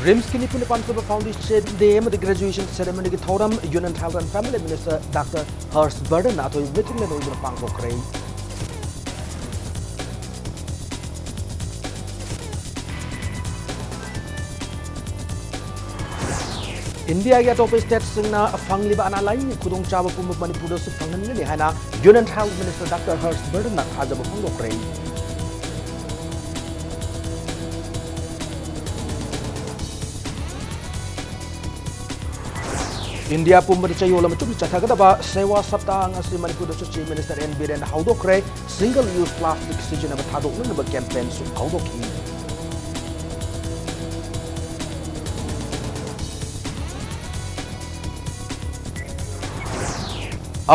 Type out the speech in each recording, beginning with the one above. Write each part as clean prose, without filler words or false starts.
RIMS की निपुण पांचवा फाउंडेशन डे में ग्रेजुएशन सेरेमनी की थौरम union health and family minister doctor Harshvardhan अथोई मीटिंग में नोइबन पांगथोखरे इंडिया के अटोप स्टेट्सना फंगलिबा अनालाई खुदोंचाबा पुम मणिपुर से फंगनगनि हाना union health minister doctor Harshvardhan थाजब फोंदोखरे इंडिया पुम चयोल चथगदबा सेवा Saptah Manipur chief minister N Biren हौदोखरे सिंगल यूज प्लास्टिक सिजनब थादोक्नब कैंपेन हौदोखी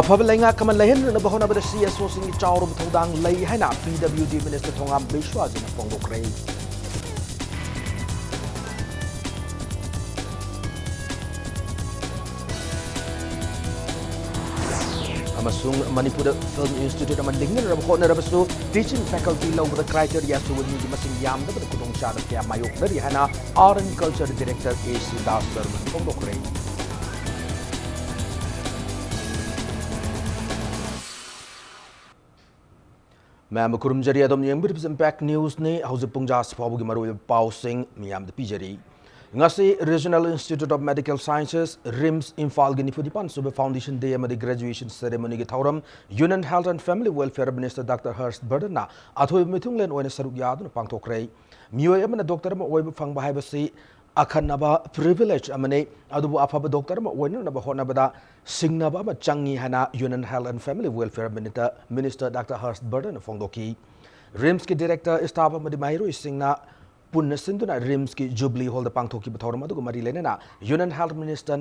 अफब लेंगा कमन लहन होनब CSO सिंह चाउरब थौदांग लई हैना PWD मिनिस्टर थोंगाम बिश्वाजिन फोंदोखरे Manipur Film Institute of Manipur teaching faculty law with criteria so with me missing yam the Kudong Shad of Mayok Hana Art and Culture Director AC Das from Bokre. Ma'am Kurumjari Adam Yambir Impact News ne House Punjas Pabu Maru Pausing Miam the Pijari. Ngasi Regional Institute of Medical Sciences RIMS Imphal gi nipudipan sube Foundation Day amadi graduation ceremony gi thauram Union Health and Family Welfare Minister Dr. Hurshvardan na athoi mithunglen oina saruk yaduna pangthokre miyoi amana doctor ma oiba fangba haibasi akhanaba privilege amane adubu afaba doctor ma oina na honabada singnaba ma changi hana Union Health and Family Welfare Minister Dr. Hurshvardan fongdoki RIMS ki director staff amadi mahiru singna पुण्य सिंधुना RIMS की jubilee hall पांथोकी बथौरम मरी लेना union health minister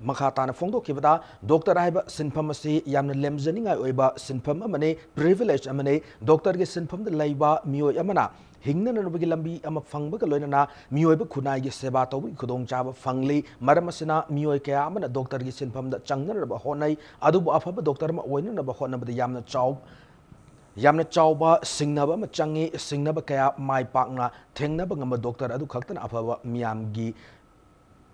मखाताना फोंदोखिबदा doctor हाइबा सिनफम असि यामना लेमजनिंगाय ओइबा सिनफम अमने privilege अमने doctor के सिनफम the लैबा मियोय अमना हिंगननबगी लंबी अम फंगबग लोइनना मियोयब खुनाय गे सेवा तौबी खुदोंग चाबा फंगली मरम असना मियोय कया अमना डॉक्टर के सिनफम द चंगनरब होनय अदुबु अफब डॉक्टर म ओइननब होनबद यामना चावबा सिंगनबा म चंगी सिंगनबा कया माय पाकना थेंगनबा ngam डॉक्टर अदु खक्तन अफबा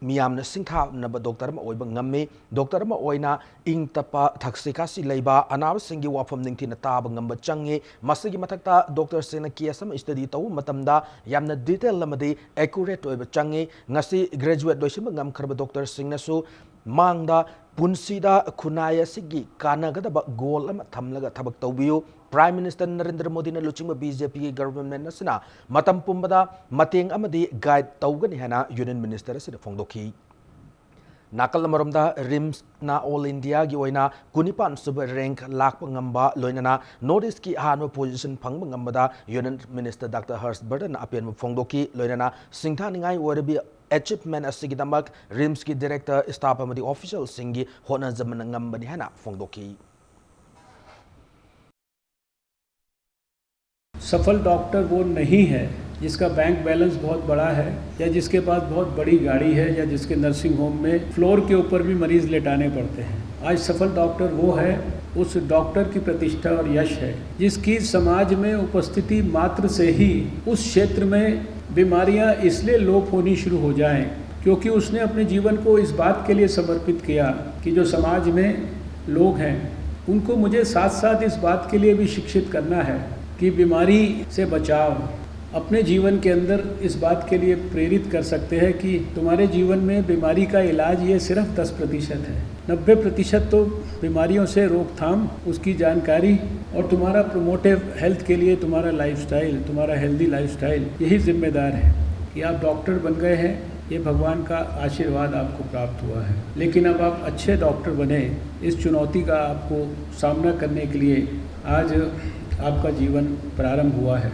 मियामना सिंथानब डॉक्टर म ओइबा ngame डॉक्टर म ओइना इंग तपा थक्सिकासी लैबा अनाब सिंगी वाफम निंगथिना ताब ngam चंगे मसगी मथक्ता डॉक्टर सेना केसम स्टडी तौ मतमदा यामना डिटेल लमदि एक्यूरेट ओइबा चंगे ngasi ग्रेजुएट लोइसिम ngam खरबा डॉक्टर सिंगनसु मांगदा पुनसीदा खुनाय सिगी कानगदबा गोल अम थमलगा थबक तौबियो प्राइम मिनिस्टर नरेंद्र मोदी ने लुचिंग बीजेपी गवर्नमेंट नसना मतम पुंबदा मतेंग अमदी गाइड तौगनि हना यूनियन मिनिस्टर से फोंदोखी नाकल मरमदा रिम्स ना ऑल इंडिया की ओइना कुनिपान सुब रैंक लाख ngamba लोइनना नॉर्थ ईस्ट की हानो पोजीशन फंग ngambada union minister doctor Harshvardhan अपेन फोंदोखी लोइनना सिंथानिंगाई ओरबी अचीवमेंट असिगिदमक रिम्स की डायरेक्टर स्टाफ अमदी ऑफिशियल सिंगी होना जमन ngambani हना फोंदोखी सफल डॉक्टर वो नहीं है जिसका बैंक बैलेंस बहुत बड़ा है या जिसके पास बहुत बड़ी गाड़ी है या जिसके नर्सिंग होम में फ्लोर के ऊपर भी मरीज लेटाने पड़ते हैं। आज सफल डॉक्टर वो है उस डॉक्टर की प्रतिष्ठा और यश है जिसकी समाज में उपस्थिति मात्र से ही उस क्षेत्र में बीमारियां इसलिए लोप होनी शुरू हो जाएं क्योंकि उसने अपने जीवन को इस बात के लिए समर्पित किया कि जो समाज में लोग हैं उनको मुझे साथ साथ इस बात के लिए भी शिक्षित करना है कि बीमारी से बचाव अपने जीवन के अंदर इस बात के लिए प्रेरित कर सकते हैं कि तुम्हारे जीवन में बीमारी का इलाज ये सिर्फ 10% है, 90% तो बीमारियों से रोकथाम, उसकी जानकारी और तुम्हारा प्रोमोटिव हेल्थ के लिए तुम्हारा लाइफस्टाइल, तुम्हारा हेल्दी लाइफस्टाइल यही जिम्मेदार है कि आप डॉक्टर बन गए हैं। ये भगवान का आशीर्वाद आपको प्राप्त हुआ है, लेकिन अब आप अच्छे डॉक्टर बने, इस चुनौती का आपको सामना करने के लिए आज आपका जीवन प्रारंभ हुआ है।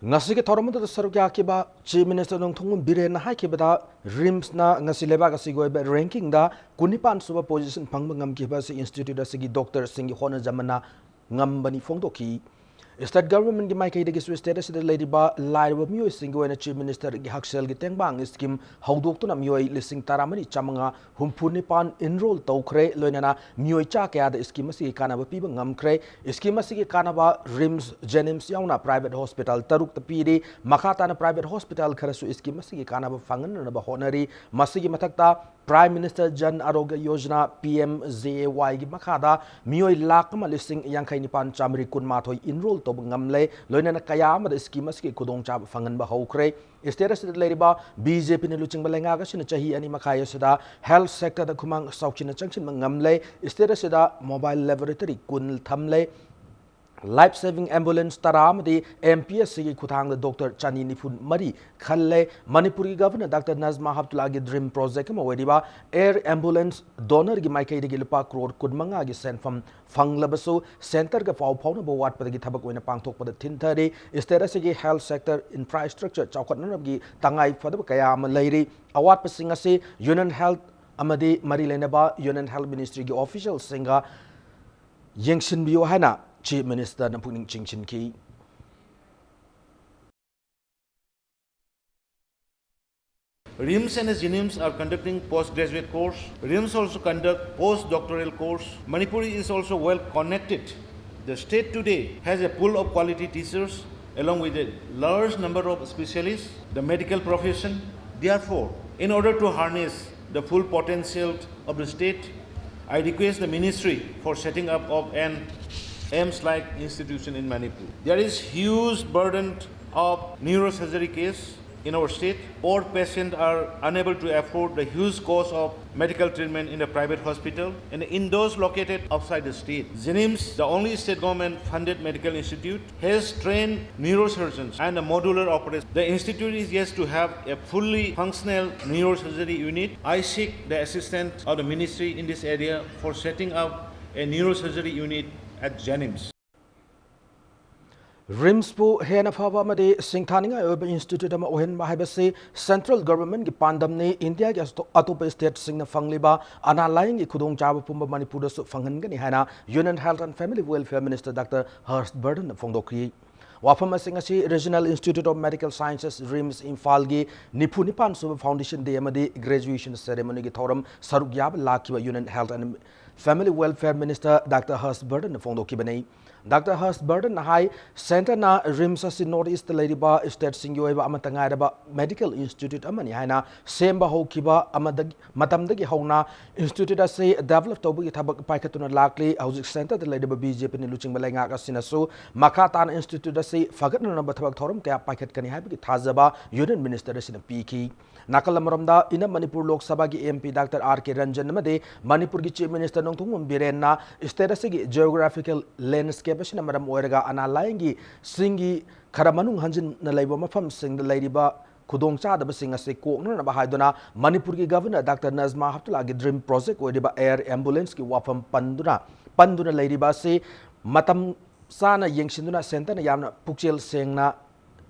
ngasi ke thoromda sarukya ke ba chief minister nong thong biren na hai ke bada rims na ngasi leba ga sigoi ba ranking da kunipan suba position phang ngam ke ba se institute da sigi doctor singi hona jamana ngam bani phongdoki State government ki maikei degi su state asida leiriba lairiba mioi singo ena chief minister ki haksel ki tengbang scheme haudok mioi lising taramani chamanga humpurni pan enroll tawkre loinana mioi cha kaya da scheme asi kana ba piba ngamkre scheme asi ki kana ba rims jenims yauna private hospital taruk tapiri makata na private hospital kharasu scheme asi ki kana ba fangan na ba honari masigi mathakta Prime Minister Jan Arogya Yojana PMJAY ki makada mioi lakh ma lising yangkai nipan chamri kun mathoi enroll to ngamle loinana kaya ma da scheme asi ki kudong cha fangan ba hokre State asida leiriba BJP ni luching balenga ka sina chahi ani makhaya sida health sector da khumang sauchina changchin ngamle State asida mobile laboratory kun thamle life saving ambulance taramadi MPSC ki kuthang da Dr. Chani Nifun Mari khalle Manipuri governor Dr. Nazma Habtullah ki dream project ma wediba air ambulance donor ki maikai de lupa crore kudmanga ki send from fanglabasu center ka fau phau na bawat pa ki thabak oina pangthok pa thinthari state ki health sector infrastructure chawkatna ki tangai phadab kaya ma leiri awat pa singa se union health amadi mari lenaba union health ministry ki official singa yengshin biyo haina Chief Minister Nampuning Chingchin Ki. RIMS and GNIMS are conducting postgraduate course. RIMS also conduct postdoctoral course. Manipuri is also well connected. The state today has a pool of quality teachers along with a large number of specialists, the medical profession. Therefore, in order to harness the full potential of the state, I request the ministry for setting up of an AIMS-like institution in Manipur. There is huge burden of neurosurgery case in our state. Poor patients are unable to afford the huge cost of medical treatment in a private hospital and in those located outside the state. GNIMS, the only state government funded medical institute, has trained neurosurgeons and a modular operation. The institute is yet to have a fully functional neurosurgery unit. I seek the assistance of the ministry in this area for setting up a neurosurgery unit at GNIMS. RIMS pu hena phaba made singthaninga oba institute ama ohen mahibase central government ki pandam ne India ki atopa state singna fangliba ana lying ki khudong chaba pumba Manipur da su fangan gani hana Union Health and Family Welfare Minister Dr. Burden Fongdokri Wafam Asingasi Regional Institute of Medical Sciences RIMS Imphal gi Nipu Nipan Sub Foundation Day amadi graduation ceremony ki thoram saruk yab lakiba Union Health and Family Welfare Minister Dr. Burden Fongdoki Bane Dr. Burden High Center na RIMS asi Northeast Ladiba State Singyoeba Amatangaidaba Medical Institute amani haina semba hokiba amadag matamdagi hauna institute asi develop tobu thabak paikatuna lakli housing center the Ladiba BJP ni luching balenga kasinasu Makatan Institute asi fagatna na bathabak thorum kaya paikat kani habi thazaba Union Minister asina piki Nakal Maramda in Manipur Lok Sabha ki MP Dr. R.K. Ranjan Made Manipur ki Chief Minister Nongtung Birena State geographical landscape asina maram oiraga ana laingi singi kharamanung hanjin na leiba mafam sing the ladyba Kudong cha da basing ase ko na ba haidona Manipur ki Governor Dr. Nazma Habtullah ki dream project oiba air ambulance ki wafam panduna ladyba se matam sana yengsinduna center na yamna pukchel sengna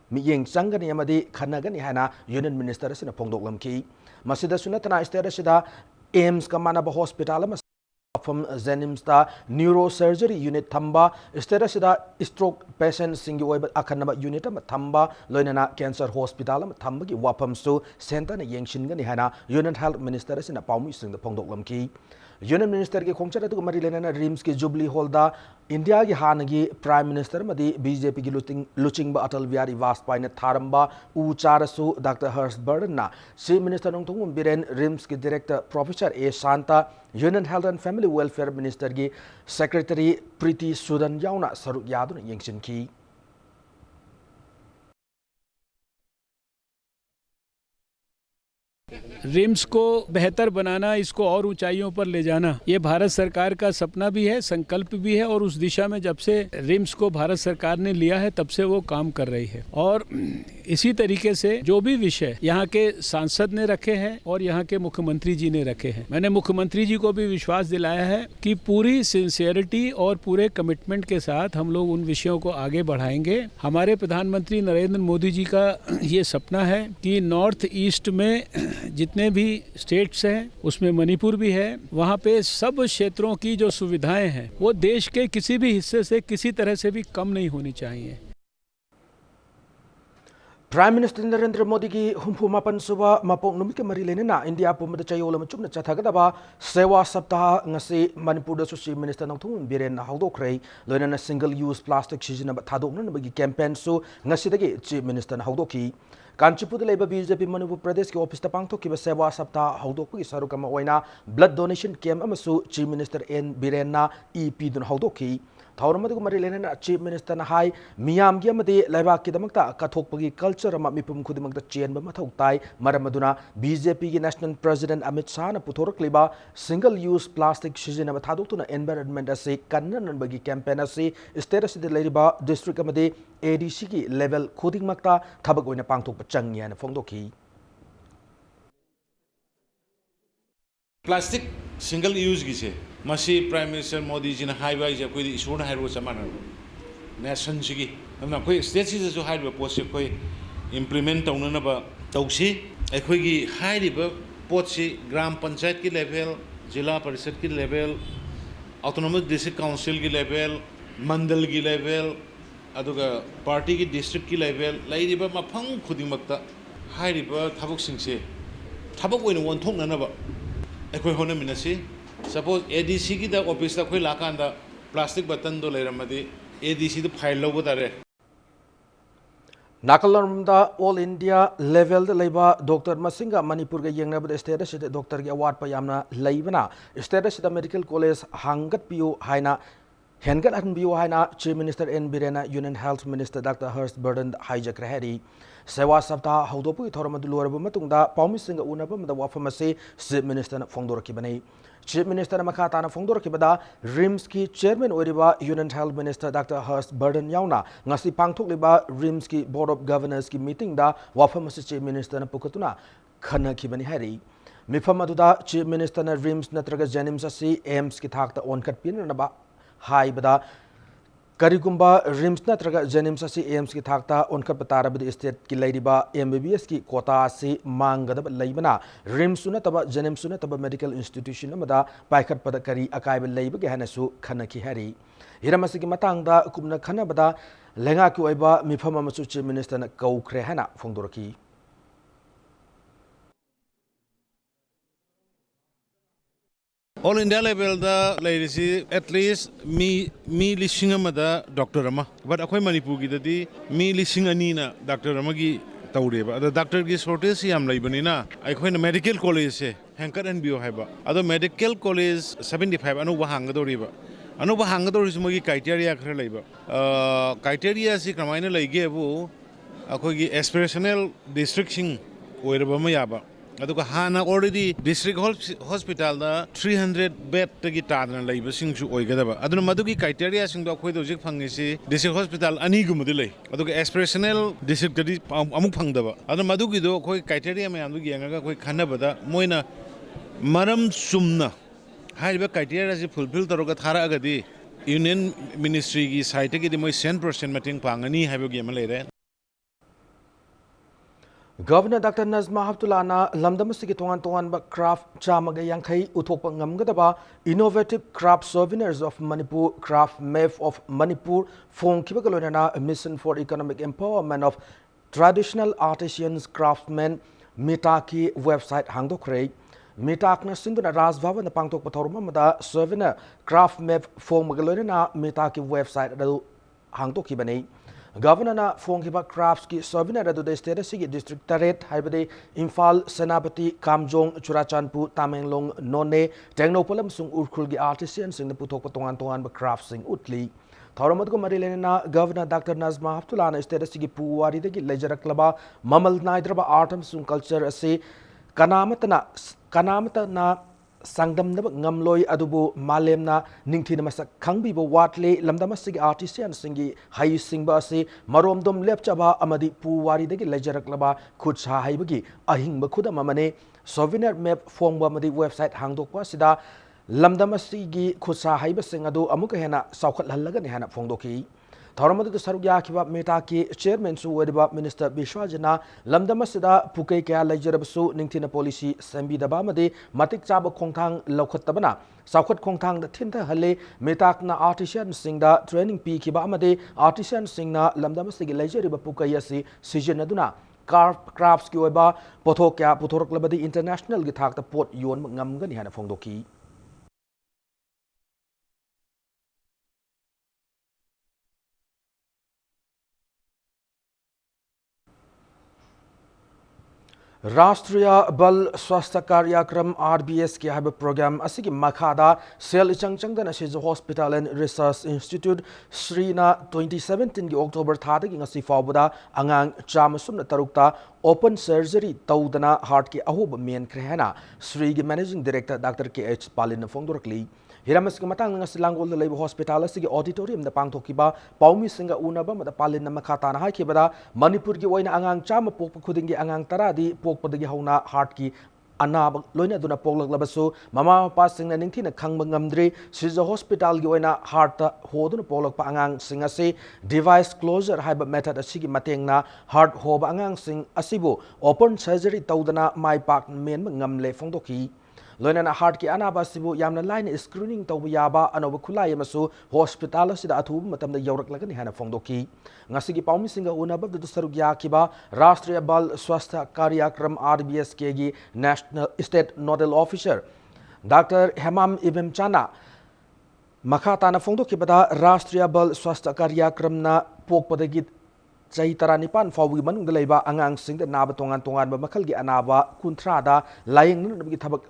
Miyeng Sangani Amadi Kanagani Hana Union Minister in a Pongdok Lamki. Masida Sunatana Stada AIMS Kamanaba Hospital from Zenimsta Neurosurgery Unit Tamba Stada Stroke Patient Singuable Akanaba Unit Tamba Loinana Cancer Hospital Tambaki Wapam So Center Yengshin Hana Union Health Minister in a Palmis in the Pongdok Lamki. Union Minister ke khongchara tu Marilena RIMS ke Jubilee Hall da India ki hanagi Prime Minister madi BJP ki luching ba Atal Bihari Vajpayee ne tharamba ucharasu Dr. Burden na Chief Minister Nongtung Biren RIMS ki Director Professor A. Shanta Union Health and Family Welfare Minister ki Secretary Preeti Sudan yauna saruk yaduna yengshin ki RIMS को बेहतर बनाना, इसको और ऊंचाइयों पर ले जाना, ये भारत सरकार का सपना भी है, संकल्प भी है और उस दिशा में जब से रिम्स को भारत सरकार ने लिया है तब से वो काम कर रही है। और इसी तरीके से जो भी विषय यहाँ के सांसद ने रखे हैं और यहाँ के मुख्यमंत्री जी ने रखे हैं, मैंने मुख्यमंत्री जी को भी विश्वास दिलाया है कि पूरी सिंसियरिटी और पूरे कमिटमेंट के साथ हम लोग उन विषयों को आगे बढ़ाएंगे। हमारे प्रधानमंत्री नरेंद्र मोदी जी का ये सपना है कि नॉर्थ ईस्ट में जितने जितने भी स्टेट्स हैं उसमें मणिपुर भी है, वहाँ पे सब क्षेत्रों की जो सुविधाएं हैं वो देश के किसी भी हिस्से से किसी तरह से भी कम नहीं होनी चाहिए। प्राइम मिनिस्टर नरेंद्र मोदी की हुम्फु मापन सुबह मपोक नुमित के मरी लेना इंडिया पुमद चयोल चुपना चथगदबा सेवा सप्ताह ngasi मणिपुर चीफ मिनिस्टर नौथुन बिरेन हौदोखरे लोइना सिंगल यूज प्लास्टिक सिजनब थादोकनबगी कैंपेन सु ngasi चीफ मिनिस्टर हौदोखी कांचीपुर बीजेपी मणिपुर प्रदेश के ऑफिस पांथोक सेवा सप्ताह हौदोकगी सरुक blood donation camp chief minister N Biren ई पीदुन हौदोखी थौरम मरी लेना चीफ मिनिस्टर हाई मियाम की लेबाक कथोपगी कल्चर मिपुम खुद चेंब मथौ ताई मरम बीजेपी की नेशनल प्रेसिडेंट अमित शाह पुथोरक्लिबा सिंगल यूज प्लास्टिक सिजनब थादोक्तुना एनवायरनमेंट असे कन्ननबगी कैंपेन असे स्टेट असिद लेरिबा डिस्ट्रिक्ट अमदे एडीसी की लेवल खुदिंगमक्ता थबक ओइना पांथोकप चंगी हाना फोंदोखी। प्लास्टिक सिंगल यूज की से मसी प्राइम मिनिस्टर मोदी जी ने हाईवा इसे कोई इशू ना हाईवा समान नेशन की हमना कोई स्टेट से जो हाईवा पोस्ट कोई इम्प्लीमेंट तौना ना बा तौसी कोई की हाईवा पोस्ट ग्राम पंचायत की लेवल जिला परिषद की लेवल ऑटोनोमस डिस्ट्रिक्ट काउंसिल की लेवल मंडल की लेवल अदुगा पार्टी की डिस्ट्रिक्ट की लेवल लाइरिबा मफंग खुदिमक्ता हाईवा थबक सिंसे थबक ओइना वनथोंननबा अखोई होनमिनसी सपोज एडीसी की ऑफिस अखोई लाकांदा प्लास्टिक बटन दो लेरमदी एडीसी तो फाइल लौब तारे नाकलरमदा ऑल इंडिया लेवल लेबा डॉक्टर मसिंगा मणिपुर के यंगनब स्टेट असिद डॉक्टर के अवार्ड प यामना लेबना स्टेट असिद मेडिकल कॉलेज हांगत पियो हाइना हेनगत हनबियो हाइना चीफ मिनिस्टर एन बिरेना union health minister doctor Harsh Vardhan हाइजक रहरी सेवा सप्ताह हौदोपुगी थोरम लोरब मतुंगदा पाउमिसिंग उनब वाफम से चीफ मिनिस्टर फोंदोरकिबने चीफ मिनिस्टर मखा ताना फोंदोरकिबदा रिम्स की चेयरमैन ओरिबा union health minister doctor Harsh Vardhan याउना ngasi पांगथोकलिबा रिम्स की बोर्ड ऑफ गवर्नर्स की मीटिंग दा वाफम से चीफ मिनिस्टर पुकतुना खनखिबनि हैरी मिफम अदुदा चीफ मिनिस्टर रिम्स नत्रगा जेनिम्स असी एम्स की थाकता ओनकट पिननबा हाइबदा करिगुम्बा रिम्स नत्रगा जेनिम्स असी एम्स की थाकता ओनकट तारबदि स्टेट की लेरिबा एमबीबीएस की कोटा से मांगदब लेबना रिम्स सुनतबा जेनिम्स सुनतबा मेडिकल इंस्टीट्यूशन अमदा पाइखट पद करी अकायब लेबगे हनसु खनखि हरी हिरमसी की मतंगदा कुमना खनबदा लेंगा की ओइबा मिफम अमसु चीफ मिनिस्टर कौखरे हना फोंदोरकी ऑल इंडिया लेवल दा लेरिसी एटलीस्ट मी लिसिंग अमदा डॉक्टर अमा बट अखोई मणिपुर की ददी मी लिसिंग अनी ना डॉक्टर अमा की तौरेबा अदा डॉक्टर की शॉर्टेज याम लैबनिना अखोइना मेडिकल कॉलेज से हैंकर एन बियो हाइबा अदो मेडिकल कॉलेज 75 अनु हांगदोरिबा अनु हांगदोरिस मोगी क्राइटेरिया खर लैबा क्राइटेरिया से क्रमाइना लैगे बु अखोगी एस्पिरेशनल डिस्ट्रिक्ट सिंग ओइरबा म याबा अदुगा हाना ऑलरेडी डिस्ट्रिक्ट हॉस्पिटल दा 300 बेड तगी तादना लैबा सिंगसु ओइगदबा अदुना मदुगी क्राइटेरिया सिंग दो अखोइ दोजिक फंगिसि डिस्ट्रिक्ट हॉस्पिटल अनि गुमदि लै अदुगा एस्पिरेशनल डिस्ट्रिक्ट दि अमुक फंगदबा अदुना मदुगी दो अखोइ क्राइटेरिया मयाम दु यंगागा अखोइ खनबदा मोइना मरम सुमना हाइबा क्राइटेरिया से फुलफिल तरोगा थारा अगदि यूनियन मिनिस्ट्री की साइट की मोइ 100% मटिंग पांगनी हाइबा गेम लेरे गवर्नर डॉक्टर नजमा हब्तुल्लाना लमदम की तोान तोान क्राफ्ट चामग यांखई उथोप ngमगदबा innovative craft souvenirs of Manipur craft map of Manipur फोंखिबग लोनना mission for economic empowerment of traditional artisans craftsman मिटा की वेबसाइट हांगदोखरे मिटाकना सिंधुना राजभवन पांगथोक पथौरमदा सोविनियर क्राफ्ट मैप फोंमग लोनना मिटा की वेबसाइट अदु हांगदोखिबने गवर्नर फोंगिबा क्राफ्ट की सोविनियर अदुदे स्टेट की डिस्ट्रिक्ट तरेट हाइबदे इम्फाल सेनापति कामजोंग चुराचानपुर तामेंगलोंग नोने टेक्नोपोल अमसुंग उरखुल की आर्टिसियन सिंग पुथोक तोंगान तोंगान क्राफ्ट सिंग उतली थौरमद को मरी लेना गवर्नर डॉक्टर नजमा हब्तुल्लाना स्टेट की पुवारी दगी लेजरक्लबा ममल नाइद्रबा आर्ट अमसुंग कल्चर असे कनामतना संगदमनब ngमलोय अदुबु मालेमना निंगथिन मसक खंगबिबो वाटले लमदमसिगी आर्टिसियन सिंगी हाई सिंगबा असे मरोमदम लेपचबा अमदि पुवारीदगी लेजरक्लबा खुदसा हाइबगी अहिंग खुदम अमने सोविनियर मैप फोंगबा अमदि वेबसाइट हांगदोकपा सिदा लमदमसिगी खुदसा हाइबसिंग अदु अमुक हेना सौखत हल्लगने हेना फोंदोकी Thormadu Saruya Kiba Metaki, Chairman Su Wediba Minister Bishwajana, Lamdamasida, Puke Kaya Lajarabasu, Nintina Policy, Sembi Dabamadi, Matik Chaba Kongtang, Lokotabana, Sakot Kongtang, the Tinta Hale, Metakna Artisan Singda, Training P Kibamade, Artisan Singna, Lamdamasigi Lajariba Pukayasi, Sijanaduna. Crafts ki oiba pothok kya pothorok labadi international gi thak ta pot yon ngam gani hana phongdoki Rashtriya Bal Swasthya Karyakram RBS ki haba program asigi makhada sel ichang changdan asij Hospital and Research Institute Srina 2017 ki October thada ki ngasi fawbuda angang chamasum na tarukta open surgery tawdana heart ki ahob men krehana Sri ki Managing Director Dr. KH Palin na phongdorakli Hiramas ki matang nga silangol na labor hospital asigi auditorium na pangtokiba paumi singa unaba mada palin na makata na haikibada Manipur ki waina angang chama pokpa khudingi angang taradi pokpa dagi hauna heart ki anab loina duna poglak labasu mama mapa singna ningthi na khangba ngamdri Sriza hospital ki waina heart ta hoduna poglak pa angang singa se device closure haiba method asigi matengna heart hoba angang sing asibu open surgery tawdana mai pak men ngamle phongdoki Loina heart ki anaba sibu yamna line screening tawbu yaba anoba khulai amasu hospital asida athubu matamda yaurak lagani hana phongdoki ngasigi paumi singa unaba du sarugya kiba Rashtriya Bal Swasthya Karyakram RBS gi National State Nodal Officer Dr. Hemam Ibem Chana Makata na phongdoki bada Rashtriya Bal Swasthya Karyakram na pokpadagi Chai Taranipan Fawi Manung Laiba angang sing da naba tongan tongan ba makhalgi anaba kuntrada laying nunabagi thabak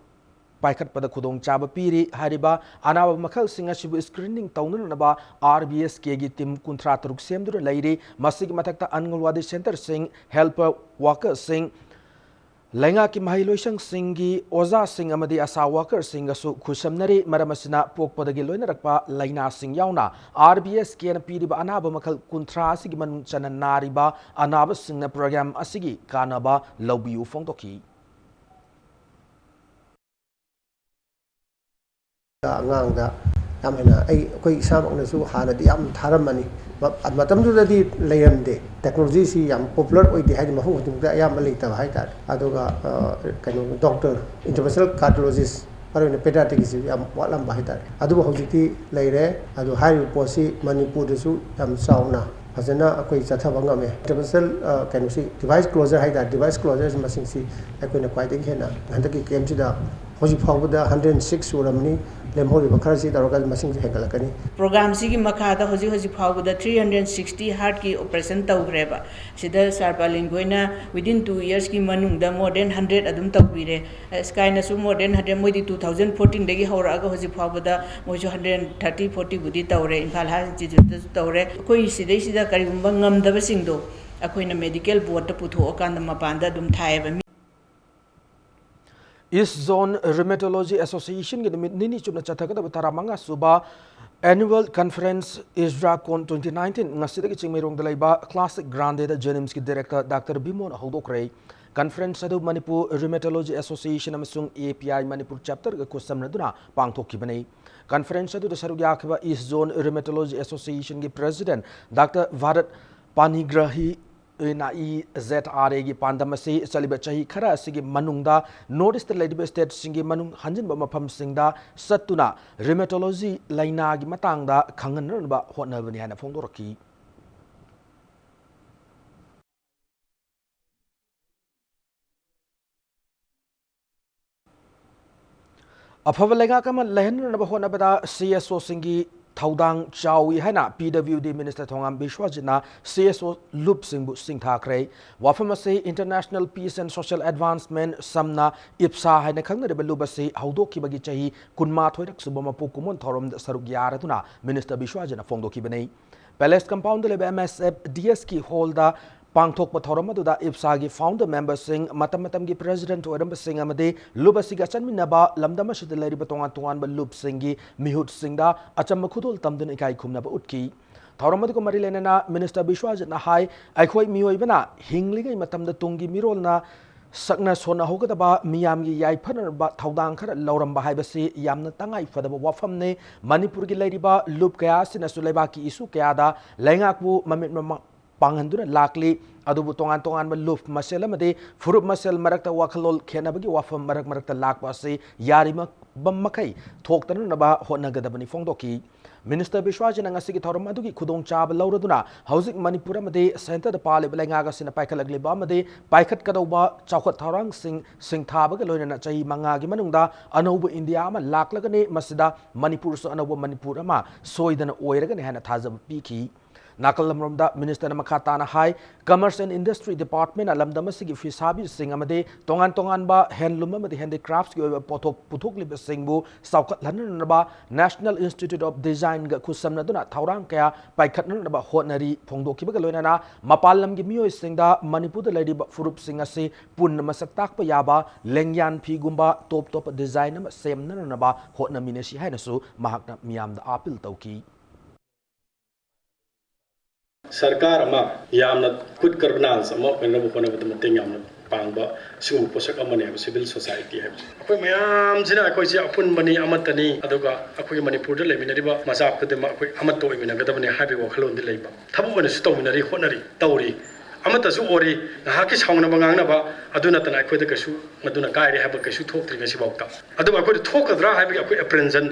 Paikat pada khudong chaba piri hariba anaba makhal singa shibu screening taununaba RBS gi team kuntra taruk semdur lairi masig matakta Angalwadi Center sing helper worker sing lenga ki mahiloisang singi oza sing amadi asa worker sing asu khusamnari maramasina pokpadagi loina rakpa laina sing yauna RBS na piriba anaba makhal kuntra asigi manung chana nariba anaba singna program asigi kanaba lobiu phongtoki Angangda yamena ai koi samang nasu hanadi yam tharamani matamdudadi layamde technology si yam popular oidi haidi mafu tumda yam malita haita aduga kanu doctor interventional cardiologist parone pediatric si yam walam bahita adu hojiti laire adu hari posi Manipur desu yam sauna fazana akoi chathaba ngame interventional kanu si device closure haita device closure masing si akoi na kwai ding hena handaki kemchi da hoji phawda 106 uramni program sigi makada hoji hoji phawda 360 heart ki operation tawgreba sida sarbalin goina within 2 years ki manung da more than 100 adum tawbire skyna su more than 100 moidi 2014 dagi horaga hoji phawda moju 130 40 budi tawre infal ha institute tawre koi sidai sida karigumba ngamdaba singdo akoina medical board ta putho okanda mapanda dum thaiba East Zone Rheumatology Association ki nini chupna chathakada taramanga suba annual conference ISRACON 2019 ngasida ki chingmerong dalaiba classic grande da Jenims ki director Dr. Bimon Hodokre conference adu Manipur Rheumatology Association amasung API Manipur chapter ga kosamna duna pangthokki bani conference adu da sarugya khaba East Zone Rheumatology Association ki president Dr. Bharat Panigrahi NI ZRA gi pandamasi saliba chahi khara asigi manungda notice ladiba state singi manung hanjin ba mafam singda satuna rheumatology laina gi matangda khangan ba hotnabani hana phongdoraki afaba lenga kama lehen ba hotnabada CSO singi Thaudang Chawi Hana PWD Minister Thongam Bishwajina CSO Loop Singbu Singthakre Wafamase International Peace and Social Advancement Samna Ipsa Hana Khangna Belubase Haudoki Bagi Chahi Kunma Thoidak Subama Pukumon Thorum Sarugyara Minister Bishwajina Fongdoki Bane Palace Compound Lebe MSF DSK Holda Pangthok Pathoramada Ipsagi founder member Singh Matamatamgi President Oramba Singh Amade Lubasiga Chanminaba Lamdama Shidleri Batonga Tuan Lup Singhi Mihut Singda Achamakudul Tamdun Ikai Kumnaba Utki Thoramadu Marilena Minister Bishwaj Nahai Aikoi Mioibana Hingliga Matam the Tungi Mirolna sakna sona hogadaba miyamgi yaifhanarba thaudang khara lauramba haibasi yamna tangai fadaba wafamne Manipur gi leiriba loop kaya sina sulaiba ki isu kaya da lengakbu mamit panghanduna lakli adubu tongan tongan ba loop masel amade furup masel marakta wakhalol khenabagi wafam marakta lakba ase yarima bammakai thoktana naba honagadabani fongdoki Minister Bishwajana ngasigi thoram adugi khudong chaba lauraduna hauzik Manipur amade center da pale belengaga sina paikhalagli ba amade paikhat kadauba chawkhat thorang sing thabaga loinana chahi manga gi manungda anauba India ama laklagane masida Manipur so anauba Manipur ama soidana oiragane hana thajab piki Nakalamromda Minister Makatana High Commerce and Industry Department Alamdamasigi Fisabi Sing Amade Tongan Tongan ba handloom amade handicrafts gi pothok puthok liba singbu saukat lanaba National Institute of Design ga khusamna duna thaurang kaya paikhatna ba honari phongdoki ba loinana mapalam gi miyoi singda Manipur da lady furup sing ase pun masak tak pa yaba lengyan phi gumba top top design ma semna na ba hotna mineshi haina su mahakna miyam da apil tauki सरकार अमा यामना खुद governance अमा पेनबो कोनबो मते यामना पांगबा सिगु पोषक अमने civil society है अखोय मयाम जिना अखोय से अपुन बनी अमतनी अदुगा अखोय मणिपुर दे लेमिनरिबा मजा खुदमा अखोय अमत तो इमिनगदबने हाबे वखलोन दे लेबा थबुबने सु तौमिनरी होनरी तौरी अमतसु ओरी हाकी सावना बंगांगनाबा अदुना तना अखोय दे कसु मदुना कायरे हाबा कसु थोक्त्रि गसि बावता अदुबा अखोय थोकद्रा हाबे अखोय अप्रेंजन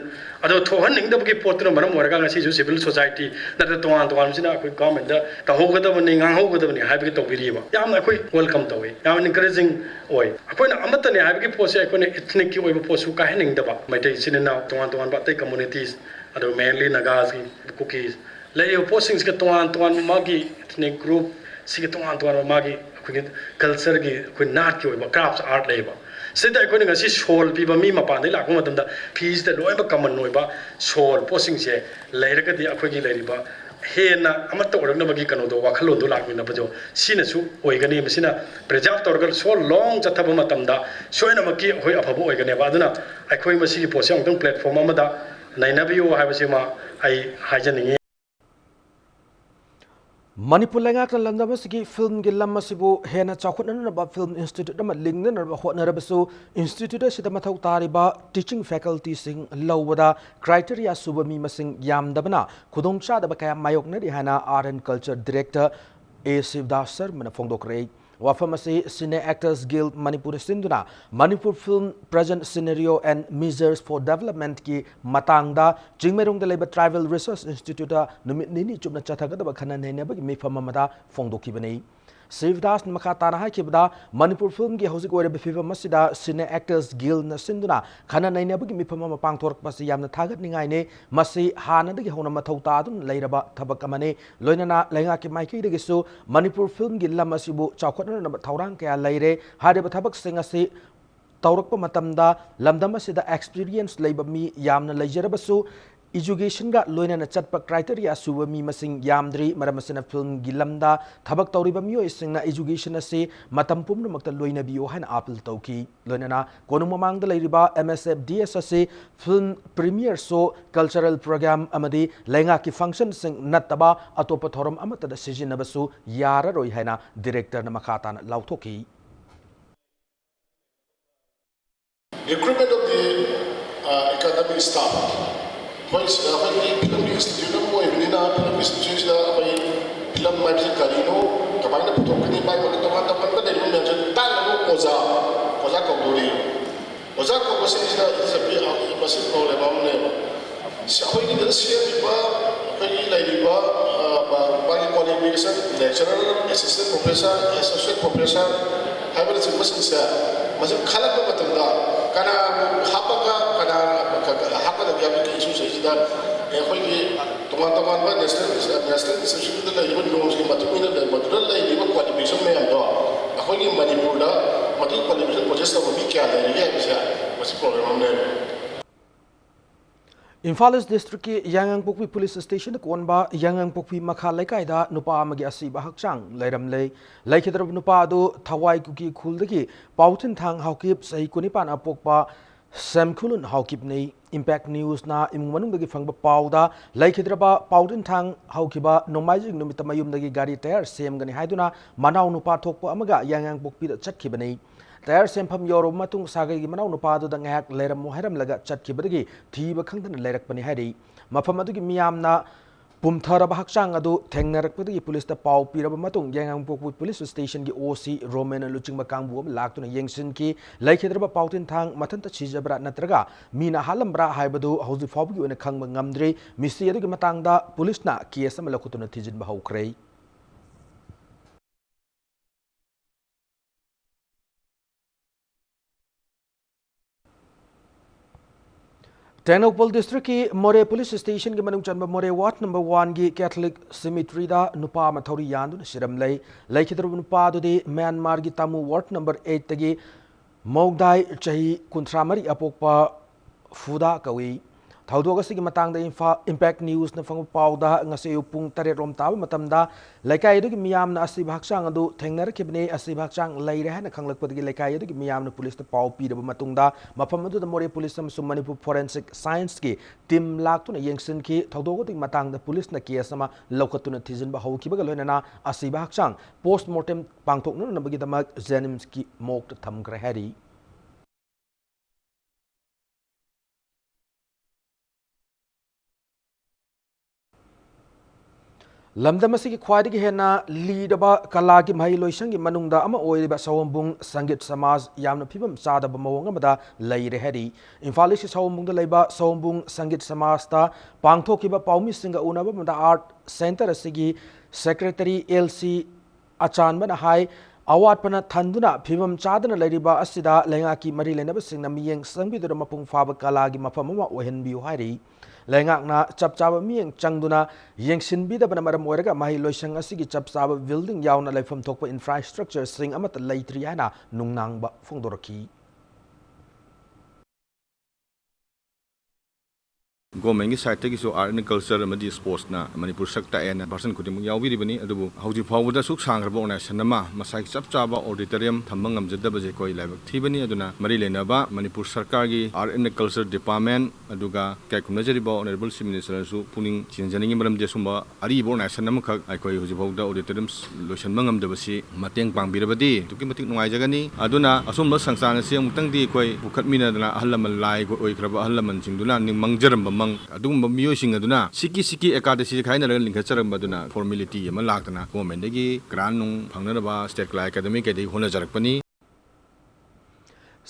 अदो थोहन निंगदबगे पोतनो मरम वरगा गसि जु सिविल सोसाइटी नत तोवान तोवान सिना अखोय गवर्नमेंट दा तहोगदबने ngang हाबे तौबिरिबा याम अखोय वेलकम तौवे याम इनकरेजिंग ओय अखोयना अमतने हाबे पोसे अखोयना इथनिक की ओयबा पोसु का हेनिंगदबा मैतै सिनना तोवान तोवान बा तै कम्युनिटीज अदो मेनली नगास की कुकीज लेयो पोसिंग्स के तोवान तोवान मागी इथनिक ग्रुप सिगे तोवान तोवान मागी अखोय कल्चर की अखोय नाट की ओयबा क्राफ्ट्स आर्ट लेबा सिदा अखोय ngasi सोल पीबा मी मपान लाको मतमदा फीस द लोयबा कमन ओयबा सोल पोसिंग से लेरगदि अखोय की लेरिबा हेना अमत ओरगनबगी कनो दो वाखलो दो लाकमिना बजो सिनसु ओइगनी मसिना प्रिजर्व तौरगल सो लॉन्ग जथब मतमदा सोयनमकी होय अफबो ओइगने बादना अखोय मसिगी पोसे अंगतंग platform अमदा नैनबियो हाबसिमा I हाजनिंगे Manipur lengak landamasi film gi lamasibu hena chawkhatnanaba film institute ama lingnanaba hotnarabasu institute sida mathau tariba teaching faculty sing lowada criteria subami masing yamdabana khudongchadaba kaya mayoknari hana art and culture director A Sivdas sir mana phongdokre wafamasi Cine Actors Guild Manipur sinduna Manipur film present scenario and measures for development ki matangda jingmerung da leba tribal research institute numit nini chupna chathagadaba khana nene bagi mifam amada phongdokibani Sivdas Makatana Hakibda Manipur film gi hosik ore befiva masida Cine Actors Guild na sinduna khana naina bagi mifama pangthork pasi yamna thagat ningai ne masi hana dagi hona mathau ta dun leiraba thabak amane loinana lenga ki maiki dagi su Manipur film gi lamasibu chawkhatna na thaurang kaya leire hade thabak singasi taurakpa matamda lamdam asida experience leiba mi yamna leijarabasu education ga loinana chatpa criteria suba mi masing yamdri maramasina film gilamda thabak tawriba miyo isingna education ase matam pumna makta loina biyo han apil tawki loinana konu mamangda leiriba MSF DS ase film premiere show cultural program amadi lenga ki function sing nataba atopa thoram amata da sijinabasu yara roi haina director na makata na lauthoki recruitment of the academic staff Pois film institute mo evelina film institute da pai film mai se karino kapai na putok ni bai ko to mata pan da ni men tan no oza ko dori oza ko ko se is a bit basi ko le ba ne sa ko ni da se ba ko ni lai ni ba ba ni qualification lecturer assistant professor associate professor hybrid simple sa masih khalak ba tanda kana hapaka kana hapa da gabi ki isu sai da khoi teman-teman ba national institution da lai ba long ki matu mina da matu lai ni ba qualification me ando khoi ni Manipur da matu qualification process da bi kya lai ya bisa masih program ne Imphal East District ki Yangang Pokpi Police Station konba Yangang Pokpi makha laikai da nupa amagi asiba hakchang lairam lei laikhidrab nupa adu thawai kuki khuldagi pauthin thang haukip sai kunipan apokpa samkhulun haukip nei Impact News na imung manungdagi phangba pauda laikhidraba pauthin thang haukiba nomaijing numitama yumdagi gari tayar sem gani haiduna manau nupa thokpa amaga Yangang Pokpi da chatkibani tayar sempham yoro matung sagai gi manau nupa du da ngak leram mo heram laga chatkhibadagi thiba khangdana leirakpani hari mafam adugi miyamna pumtharaba hakchang adu thengnarakpadi police ta pau piraba matung yangang police station gi OC Roman luchingba kangbu am laktuna yengsin ki laikhedraba pautin thang mathanta chijabra natraga mina halambra haibadu hauji fawgi ona khangba ngamdre misi adugi matangda police na case am lakutuna thijinba haukrei Tenopal district ki More police station ki manung chanba More ward number 1 ki Catholic cemetery da nupa mathori yandu siram lei laikhidru nupa du de Myanmar ki Tamu ward number 8 tagi Mogdai chahi kuntramari apokpa fuda kawi Thaudoga sigi matangda impact news na fangu pauda ngase upung tare rom taw matamda laikai du ki miyam na asi bhaksang adu thengnar kibne asi bhaksang leire ha na khanglakpadi laikai du ki miyam na police ta pau pi da matungda mafam adu da More police sam Manipur forensic science ki team laktu na yengsin ki thaudoga dik matangda police na case ama lokatuna thijin ba hauki ba loina na asi bhaksang post mortem pangthok na bagi damak jenims ki mok thamgra hari Lamdamasi ki khwaidagi hena leadaba kalagi mahai loisangi manungda ama oiriba sawambung sangit samaj yamna phibam chadaba mawang amada leire heri Imphal si sawambung da leiba sawambung sangit samaj ta pangthokiba paumi singa unaba mada art center asigi secretary LC Achanbana hai awatpana thanduna phibam chadana leiriba asida lenga ki mari lenaba singna miyeng sangbidura mapung faba kalagi mafamama ohenbiu hairi Lengakna chapchaba miyeng changduna yengsin bidabana maram oiraga mahi loisang asigi chapchaba building yauna laifam thokpa infrastructure sing amata leitri hana nungnangba phongdoraki Government ki side tagi so art and culture amadi sports na Manipur sakta ena person kudimung yawbiri bani adubu hauji phawda suk sangraba ona sanama masai chapchaba auditorium thamang amjadaba je koi laibak thibani aduna mari lenaba Manipur sarkar gi art and culture department aduga kaikum najariba honorable chief minister su puning chinjaningi maram je sumba ari bo na sanama khak ai koi hauji phawda auditorium loisan mangam dabasi mateng pangbirabadi tuki matik nungai jagani aduna asumba sangsana se amtang di koi bukhatmina dana ahlamal lai ko oi khraba ahlaman singduna ning mangjaram adum miyosing aduna siki ekadesi khaina la lingkhacharam baduna formality ama laktana government gi grant nung phangnaraba state academy ke dei hona jarakpani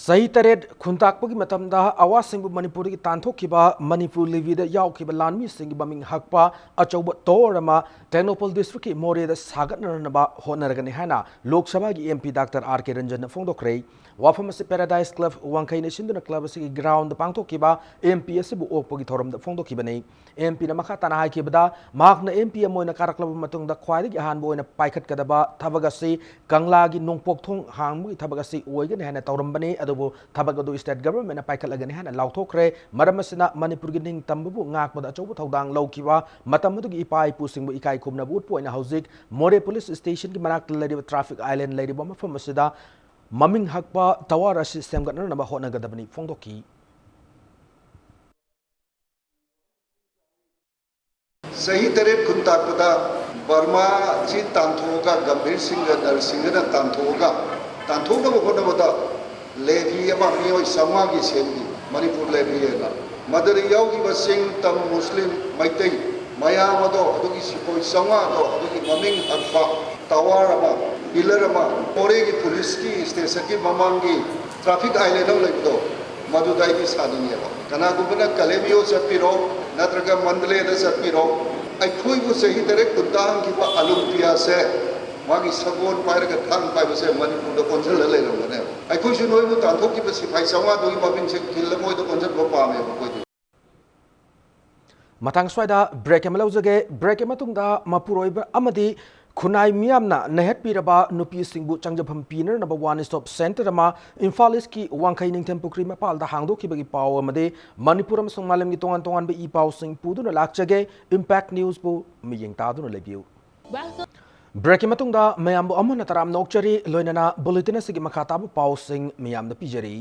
Sahi taret khuntakpagi matamda awasingbu Manipur ki tanthokkiba Manipur livida yaukhiba lanmi singi baming hakpa achauba torama Tenopal district ki More da sagatnarnaba honaragani hana Lok Sabha gi MP Dr. R.K. Ranjan phongdokrei wafam asi Paradise Club wangkai nation club asi ground pangthokkiba MP asibu okpagi thoram da phongdokkiba nei MP na makha tana haikibada magna MP amoina karaklaba matungda khwaidagi ahanbu oina paikhat kadaba thabagasi kangla gi nongpok thong hangmu thabagasi oigani hana taurambani adubu thabagadu state government na paikhatlagani hana lauthokre maramasina Manipur gi ning tambu ngakbada achaubu thodang laukiba matamudu gi ipai pusingbu ikai khumna but poina hauzik More police station ki manak lariba traffic island lariba mafam asida maming hakpa tawara system gatna na ba hona gadabani phongdoki सही तरह खुंताकदा Burma जी तांथोगा गंभीर सिंह नरसिंह न तांथोगा तांथोगा बखोनबदा levy अमा मियोय समागी सेमगी Manipur levy एला mother यावगी busing तम मुस्लिम Meitei मयामदो अदुगी sepoy संगादो अदुगी ममिंग हरफा tower अमा pillar अमा मोरे की पुलिस की स्टेशन की ममांगी ट्रैफिक आइलैंड लैबदो मदुदाई की सानिनेबा कनागुबना कलेमियो चपिरो नत्रगा मंडले द चपिरो अखोइबु सही तरह कुदांग की अलुपिया से मागी सगोन पायरगा थांग पाइबसे मणिपुर द कोंजल लेरमने अखोइसु नोइबु तांथोकी बसि फाइ संगा दोई मबिन से किलमोय the कोंजल पामे बकोइ matang swaida break emalojage break ematungda mapuroiba amadi khunai miyamna nehet piraba nupi singbu changjapam piner number 1 stop center ama Imphal ki wangkai ningthem pukri mapal da hangdo ki bagi paw amade Manipur amsong malam gi tongan be i paw sing puduna lakchage impact news bu miyeng taduna lebiu break ematungda mayambu amuna taram nokchari loinana bulletin asigi makhata bu paw sing miyamna pijari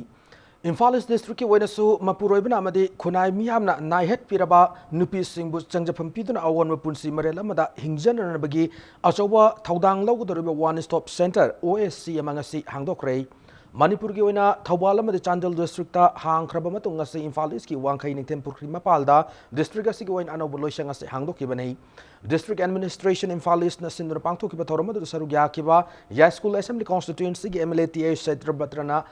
Imphal district ki wainasu mapuroibna amadi khunai miyamna naihet piraba nupi singbu changjapam piduna awan punsi marela mada hingjanana bagi achowa thaudang logudoriba one stop center OSC amangasi hangdokrei Manipur ki oina Thawbal amadi Chandel district ta hangkraba matung ngasi Imphal East ki Wangkai Ningthem Purkri Mapalda district asi ki oin anobo loisang ngasi hangdok ki banai district administration Imphal East na sindur pangthok ki bathorama du saru gya ki ba ya school assembly constituency ki MLATA Setra Batrana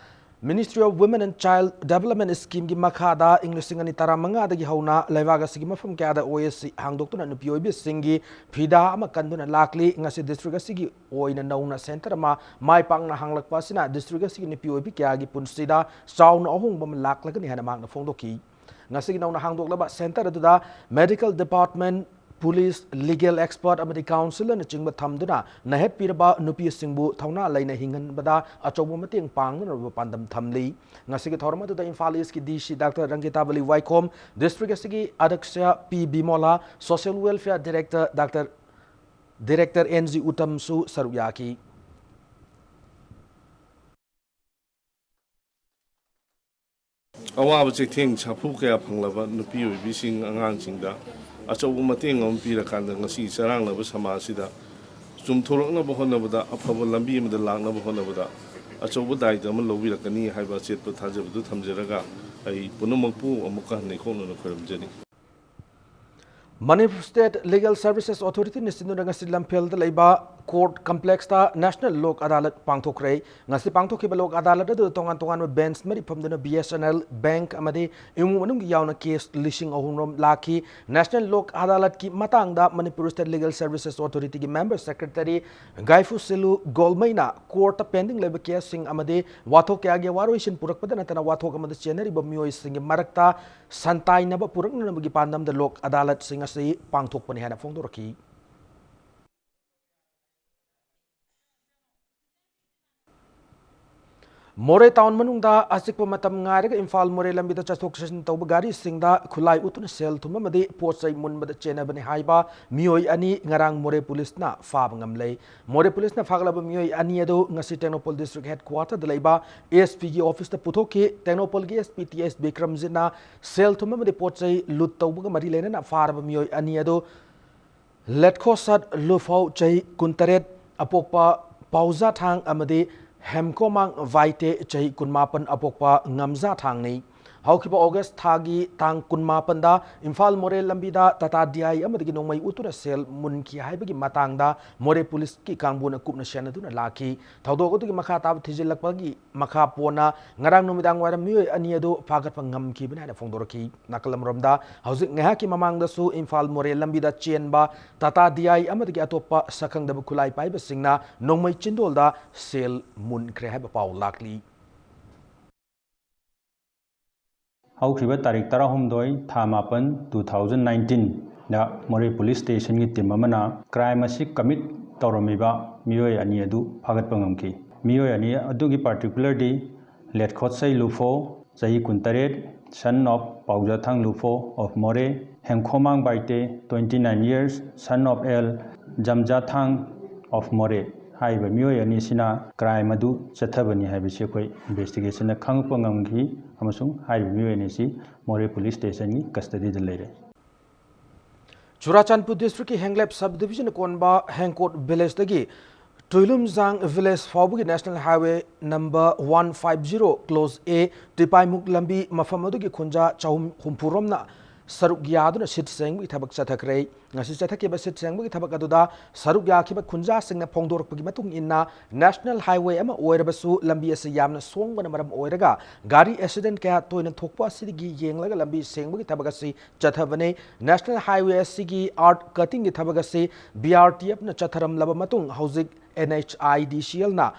Ministry of Women and Child Development Scheme ki makhada English singani taramanga dagi hauna laiwaga sigi mafam kya da OSC hangdok tuna nupi oibi singi phida ama kanduna lakli ngasi district asigi oina nauna center ma mai pangna hanglak pasina district asigi nupi oibi kya gi punsida sauna ohung bam laklak ni hana magna phongdoki ngasi nauna hangdok laba center aduda medical department police legal expert amadi council na chingba thamduna nahet pirba nupi singbu thauna laina hingan bada achobu mateng pangna pandam thamli ngasi ki thorma da Imphal East ki DC Dr. Rangita Bali Waikom district asigi adaksya P Bimola social welfare director Director NG Utam Su Saruyaki awaba chektheng chapu kaya phanglaba nupi oibising angangsingda achaubu mateng am pirakanda ngasi charanglaba samasida chumthorokna bohonabada afaba lambi amada langna bohonabada achaubu daida am lobirakani haiba chetpa thajabdu thamjaraga ai punumakpu amuka nekhona khoramjani Manipur State Legal Services Authority ni sinura ngasi lampel da leiba court complex ta National Lok Adalat pangthokre ngasi pangthokhiba lok adalat da tongan bench mari phamduna BSNL bank amadi imu manung yauna case listing ahunrom lakhi National Lok Adalat ki matang da Manipur State Legal Services Authority ki member secretary Gaifu Silu Golmaina court ta pending leiba case sing amadi wathok kya ge waroisin purakpada natana wathok amadi chenari ba mioi sing marakta santai na ba purakna bagi pandam da Lok Adalat sing asi pangthok pani hana phongdoraki More town manungda asikpa matam ngairega Imphal More lambida chathok session tawba gari singda khulai utuna sel thuma madi pochai munbada chena bani haiba mioi ani ngarang More police na fab ngamlei More police na faglaba mioi ani ado ngasi Technopol district headquarter dalaiba ASP gi office ta puthoki Technopol gi SP TS Bikram jina sel thuma madi pochai lut tawba mari lena na farba mioi ani ado letko sat lufau chai kuntaret apokpa pauza thang amadi Hemkomang Vaite Chahi Kunmapan Apokpa Ngamza Thangni Haukipa August Thagi Tang Kunmapan da Imphal More Lambida Tata Diai Amadigi Nongmai Utura Sel Munki Haibagi Matangda More Police Ki Kangbuna Kupna Shanaduna Laki Taudogotugi Makha Tab Tijilakpagi Makha Pona Ngarang Numidang Waram Mui Aniado Pagat Pangam Ki Bina Fongdoraki Nakalam Romda Hauzik Ngahaki Mamang Su Imphal More Lambida Chienba Tata Diai Amadigi Atopa Sakang Dabukulai Paiba Singna Nongmai Chindolda Sel Mun Krehaba Pau Lakli Haukiba Tarik Tarahumdoi Thamapan 2019 da More Police Station ki team amana crime asi commit tawramiba mioi ani adu phagat pangamki mioi ani adu gi particularly let khotsai lufo chahi kuntaret son of Paujathang Lufo of More Hemkhomang Baite 29 years son of El Jamjathang of More haiba mioi ani sina crime adu chathabani haibisi koi investigation na khangpa ngamgi amasung haiba mioi ani si More Police Station ni custody da leire Churachandpur district ki Henglep subdivision konba Hengkot village dagi Tuilumzang village fawbugi national highway number 150 close A Tipaimuk lambi mafam adugi khunja chahum humpuromna saruk yaduna sit sengbu thabak chathakre ngasi chathake ba sit sengbu thabak aduda saruk yakhiba khunja singna phongdorpagi matung inna national highway ama oirabasu lambi ase yamna songbana maram oiraga gari accident kya toina thokpa sidigi yenglaga lambi sengbu thabak ase chathabane national highway asigi art cutting gi thabak ase BRTF na chatharam laba matung hauzik NHIDCL na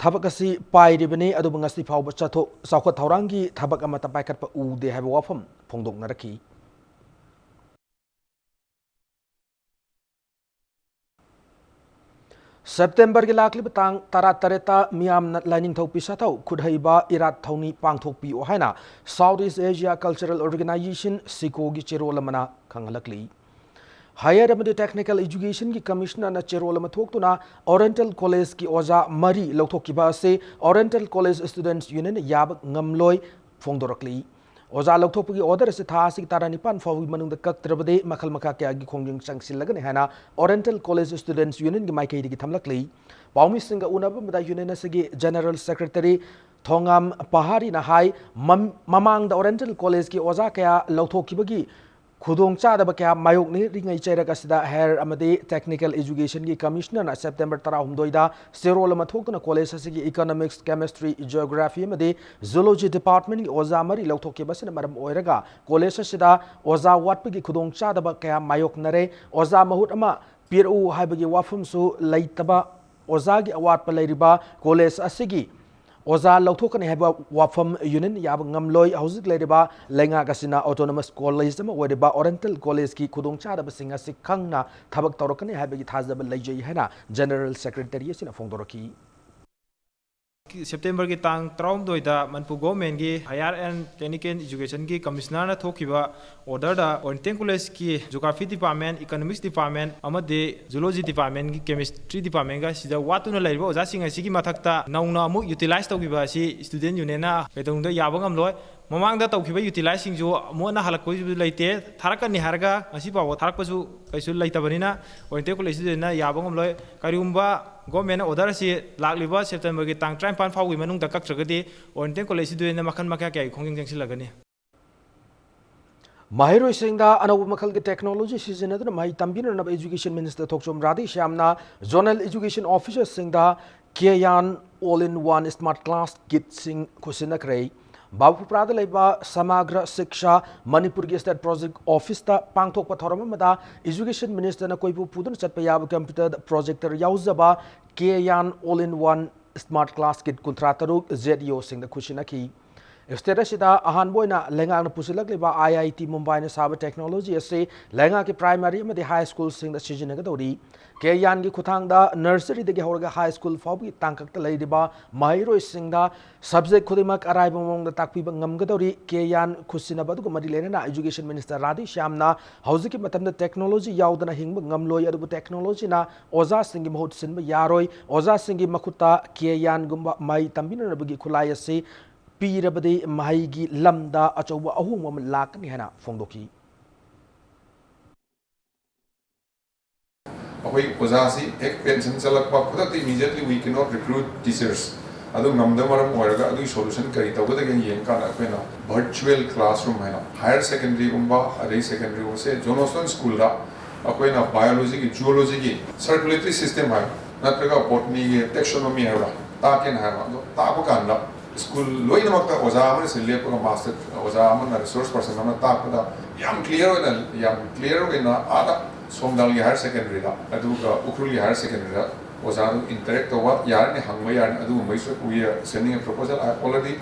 thabak asi pairibani adu ngasi phawba chatho saukha thaurangi thabak ama tapaikat pa ude haiba wafam phongdok naraki September ki lakli batang tarata miam na lining thau pisa thau khudhaiba irat thauni pangthok pi o haina Southeast Asia Cultural Organization SICO gi cherolamana khangalakli Higher and Technical Education ki Commissioner na Cherolama Thoktuna Oriental College ki Oja Mari Loktokiba se Oriental College Students Union Yab Ngamloi Fongdorakli ओजा लौथोपगी order से था असि तारा निपान फाउगी मनुंग कक्त्रबदे मखल मखा क्या गी खोंजिंग संगसिलगने हैना oriental college students union गी माइकई गी थमलकली पाउमी सिंग उनब मदा यूनियन असगी जनरल सेक्रेटरी थोंगाम पहारी ना हाई ममांग द ओरिएंटल कॉलेज की ओजा क्या लौथोकिबगी खुदोंग चादब क्या मायोकनी रिंगई चैरक असिदा हेयर अमदे टेक्निकल एजुकेशन की कमिश्नर ना सेप्टेम्बर 13 सेरोल मथोकना कॉलेज असगी इकोनॉमिक्स केमिस्ट्री जियोग्राफी अमदे जूलॉजी डिपार्टमेंट की ओजा मरी लौथोके बसना मरम ओइरगा कॉलेज असिदा ओजा वाटपगी खुदोंग चादब क्या मायोकनरे ओजा महुत अमा पिरउ हाइबगी वाफमसु लैतबा ओजा की अवाटप लैरिबा कॉलेज असगी ओजा लौथोकने हैबा वाफम यूनियन याब ngamloi हौजिक लेरिबा लेंगागसिना ऑटोनोमस कॉलेज अमा ओरिबा ओरिएंटल कॉलेज की खुदोंचादब सिंग असि खंगना थबक तौरकने हैबगी थाजब लैजई हैना जनरल सेक्रेटरी सिना फोंदोरकी सेप्टेम्बर की तांग 13 मनपुर गवर्नमेंट की हायर एंड टेक्निकल एजुकेशन की कमिश्नर थोकिबा ऑर्डर दा ओरिएंटल कॉलेज की जियोग्राफी डिपार्टमेंट इकोनॉमिक्स डिपार्टमेंट अमदे जूलॉजी डिपार्टमेंट की केमिस्ट्री डिपार्टमेंट का सिदा वातुना लैबा ओजासिंग असिगी मथक्ता नौना अमु यूटिलाइज तौकिबा असि स्टूडेंट यूनियन ना केदोंदा याबा ngamloi ममांग दा तौकिबा यूटिलाइज सिंजो मोना हलकोइ लैते थारकनि हारगा असि पाव थारकपसु कैसु लैतबनिना ओरिएंटल कॉलेज ना याबा ngamloi करिउम्बा गवर्नमेंट ऑर्डर से लाखलिबा सेप्टेम्बर की तांग 53 फाउगी मनुंग दा कक्त्रगदि ओरिएंटल कॉलेज दुना मखन मखा क्या खोंजिंग जंगसिलगनि माहिरोई सिंगदा अनौब मखल के टेक्नोलॉजी सिजनदना माहि तंबिनरनब एजुकेशन मिनिस्टर थोकचोम राधे श्यामना जोनल एजुकेशन ऑफिसर सिंगदा केयान all in one smart class kit सिंग खुसिनकरे बाबुपुराद लेबा समग्र शिक्षा मणिपुर की स्टेट प्रोजेक्ट ऑफिस ता पांगथोक पथौरम मदा एजुकेशन मिनिस्टर न कोइपु पुदन चटप याब कंप्यूटर प्रोजेक्टर याउजबा केयान all in one smart class kit कुंत्रा तरुक जेडीओ सिंग द खुशिनकी स्टेट असिदा अहानबोइना लेंगा न पुसिलकलिबा आईआईटी मुंबई न साब टेक्नोलॉजी असे लेंगा के प्राइमरी अमदि हाई स्कूल सिंग द सिजनगदौरी केयान की खुथांगदा नर्सरी दगे होरगा हाई स्कूल फाउगी तांकक लैदिबा माहिरोइ सिंगदा सब्जेक्ट खुदिमक अराइब मोंग ताकपिबा ngamगदौरी केयान खुसिनबदुग मरि लेना एजुकेशन मिनिस्टर राधे श्यामना हौजिकी मतमदा टेक्नोलॉजी याउदना हिंग ngamloi अदुबु टेक्नोलॉजी ना ओजा सिंगी महूत सिनबा यारोइ ओजा सिंगी मखुता केयान गुम्बा माइ तंबिनरबगी खुलाई असे पीरबदे माहिगी लमदा अचौबा अहुम लाकनी हैना फोंदोकी अखोई ओजासी एक पेंशन चलकपा खुदक immediately we can not recruit teachers अदु ngamda maram oiraga adu solution kari tawgada gen yeng kana akoina virtual classroom haina higher secondary gumba adai secondary se johnson school da akoina biology ki zoology ki circulatory system hai natraga botany ki taxonomy hai ta ken hai do ta ko kanla school लोइनमक्ता ओजा अमन से लेपगा master ओजा अमन resource person अमन ताकदा याम क्लियर होइना आदा सोमदाल की हायर सेकेंडरी दा अदुगा उखरुल की हायर सेकेंडरी दा ओजा इंटरेक्ट ओवा यारने हंगबा यारने अदु मैसो we are sending a proposal I already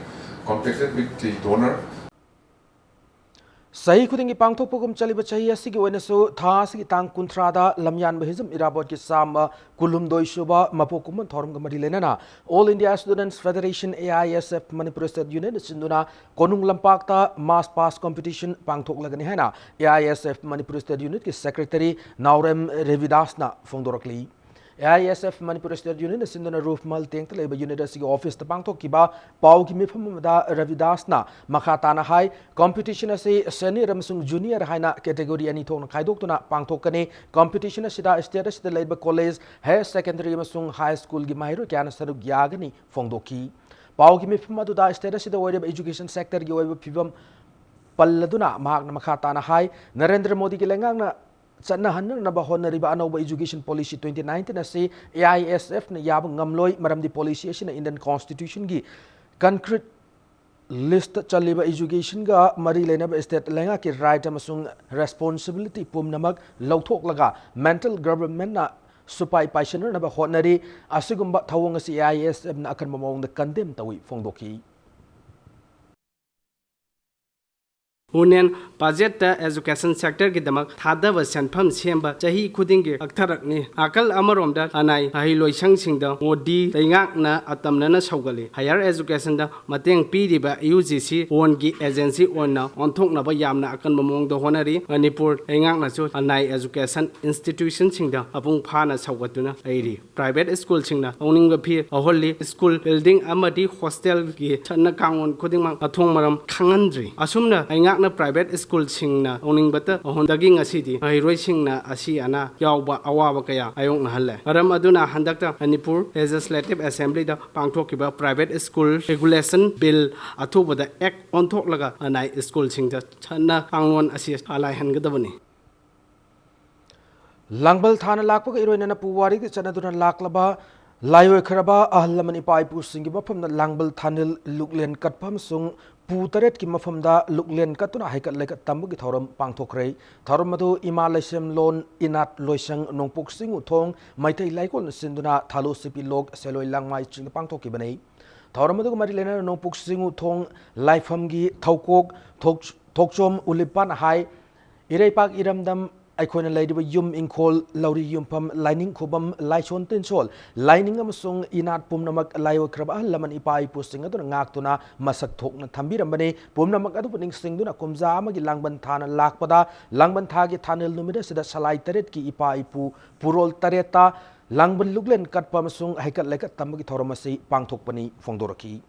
contacted with the donor सही खुदिंगी पांगथोकपगम चलिबा चाही असिगी ओइनसु था असिगी तांग कुंथ्रादा लमयान बहिजम इराबोट की साम कुलुमदोइ सुबा मपोकुमन थोरमग मरि लेना all India students federation AISF Manipur state union सिंदुना कोनुंग लंपाकता मास पास कंपटीशन पांगथोक लगनी हैना AISF मणिपुर स्टेट यूनिट की सेक्रेटरी नाउरेम रेविदासना फोंदोरकली AISF Manipur State Union Sindona Roof Mal Tank Labor University Office the Bangkok Kiba Pau Kimifamada Ravidasna Makatana High Competition as a senior Ramsung Junior Haina category and Iton Kaidokuna Pangtokane Competition as a status the Labor College Higher Secondary Masung High School Gimairo Kanasaru Gyagani Fondoki Pau Kimifamada status the word of education sector Yoeva Pivam Palladuna Magna Makatana High Narendra Modi Kilangana Sana Hanna Nabahonariba Anoba Education Policy 2019 as AISF na yab ngamloi maram di policy na Indian Constitution gi concrete list chaliba education ga mari lena state lenga ki right amasung responsibility pum namag lauthok laga mental government na supai paishaner na ba honari asigumba thawong si AISF na akan mamong na condemn tawi fongdoki हुनेन budget education sector की दमक थादब सेंफम सेंब चाही खुदिंग के अक्थरकनी आकल अमरोमदा अनाई हाइलोइसंग सिंग द मोदी तैंगाकना अतमनना सौगले हायर एजुकेशन द मतेंग पीरिबा यूजीसी ओन की एजेंसी ओन ओंथोकनबा यामना अकन बमोंग द होनरी मणिपुर तैंगाकनासु अनाई एजुकेशन इंस्टीट्यूशन सिंग द अपुंग फाना सौगतुना आइरी प्राइवेट स्कूल सिंग ना ओनिंग फी अहोली स्कूल बिल्डिंग अमदी हॉस्टल की छन्न कांगोन खुदिंग अथोंग मरम खांगनद्री असुमना तैंगाकना प्राइवेट स्कूल सिंग ना ओनिंग बत अहोंदगी ngасidi हाइरोइ सिंग ना असि अना यावबा अवाबा कया आयोंग ना हल्ले मरम अदुना हंदकता मणिपुर लेजिस्लेटिव असेंबली द पांगथोकिबा प्राइवेट स्कूल रेगुलेशन बिल अथुबदा एक्ट ओंथोकलगा अनाई स्कूल सिंग द छन्न कांगोन असि अलाइ हनगदबनी Langbal Thana Lakpa Iroina Puwari Chanaduna Laklaba Layo Karaba Ahlamani Paipu Singi Mapam the Langbal Thanil Luklen Katpam Sung Putaret Kimafamda Luklen Katuna Hikat like a Tambuki Thorum Pangtokre Thoramadu Imalasham Lon Inat Loisang Nongpuk Singu Tong Maite Laikon Sinduna Talo Sipi Log Seloi Langmai Ching Pangtoki Bane Thoramadu Marilena Nongpuk Singu Tong Laifamgi Taukok Tokchom Ulipan Hai Irepak Iramdam Aikona Lady Yum Inkol Lauri Yumpam Lining Kubam Laishon Tinsol Lining Amasung Inat Pumnamak Layo Kraba Laman Ipai Pusting Aduna Ngaktuna Masak Tokna Tambiramane Pumnamak Adupuning Singduna Kumza Magi Langban Thana Lakpada Langban Thagi Tanil Numida Sida Salai Taret Ki Ipai Pu Purol Tareta Langban Luglen Katpamasung Hikat Lekat Tamagi Thoramasi Pangtokpani Fongdoraki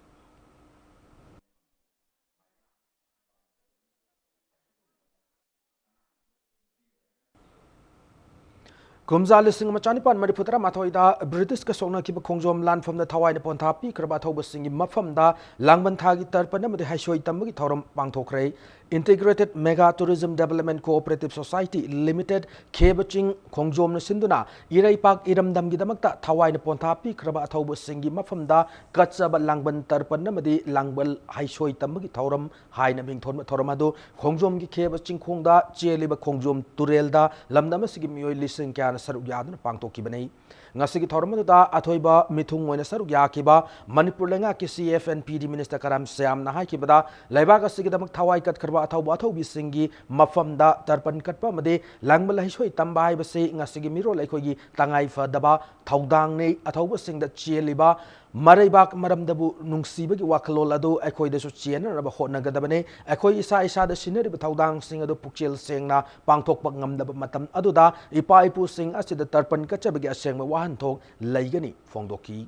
Kumza listing Machanipan Mariputra Matoida British Kasona Kiba Kongjom land from the Tawai Pontapi Krabatoba singing Mafamda Langban Tagi Tarpanam the Hashoi Tamagi Thorum Pangtokre Integrated Mega Tourism Development Cooperative Society Limited Kebaching Kongjom Sinduna Irai Park Iram Damgidamakta Tawai Pontapi Krabatoba singing Mafamda Katsaba Langban Tarpanamadi Langbal Hashoi Tamagi Thorum Hainaming Thoramado Kongjom Kebaching Kongda Cheliba Kongjom Turelda Lamdamasigi listening can Saruk Yadan Pangtoki Bane. Nasiki Tormada, Atoiba, Mitung when Saruk Yakiba, Manipur Lenga, CFNPD Minister Karam Sam Nahakibada, Laibaga Sigidamak Tawai Kat Karba Ataubato Bisingi, Mafamda, Tarpan Katpamade, Langmalahishoi Tambai Base, Nasigi Miro Lekogi, Tangai Fadaba, Taudang, Atauba Sing the Chieliba, Maribak Maramdabu Nungsibagi Wakalolado, Ekoi de Suchian, Rabahot Nagadabane, Ekoi Isa the Shineri, Taudang Sing the Pukchil Singna, Pangtok Bagam the Matam Aduda, Ipaipu Sing as the Tarpan Kachabaga Seng Wahantok, Laigani, Fongdoki.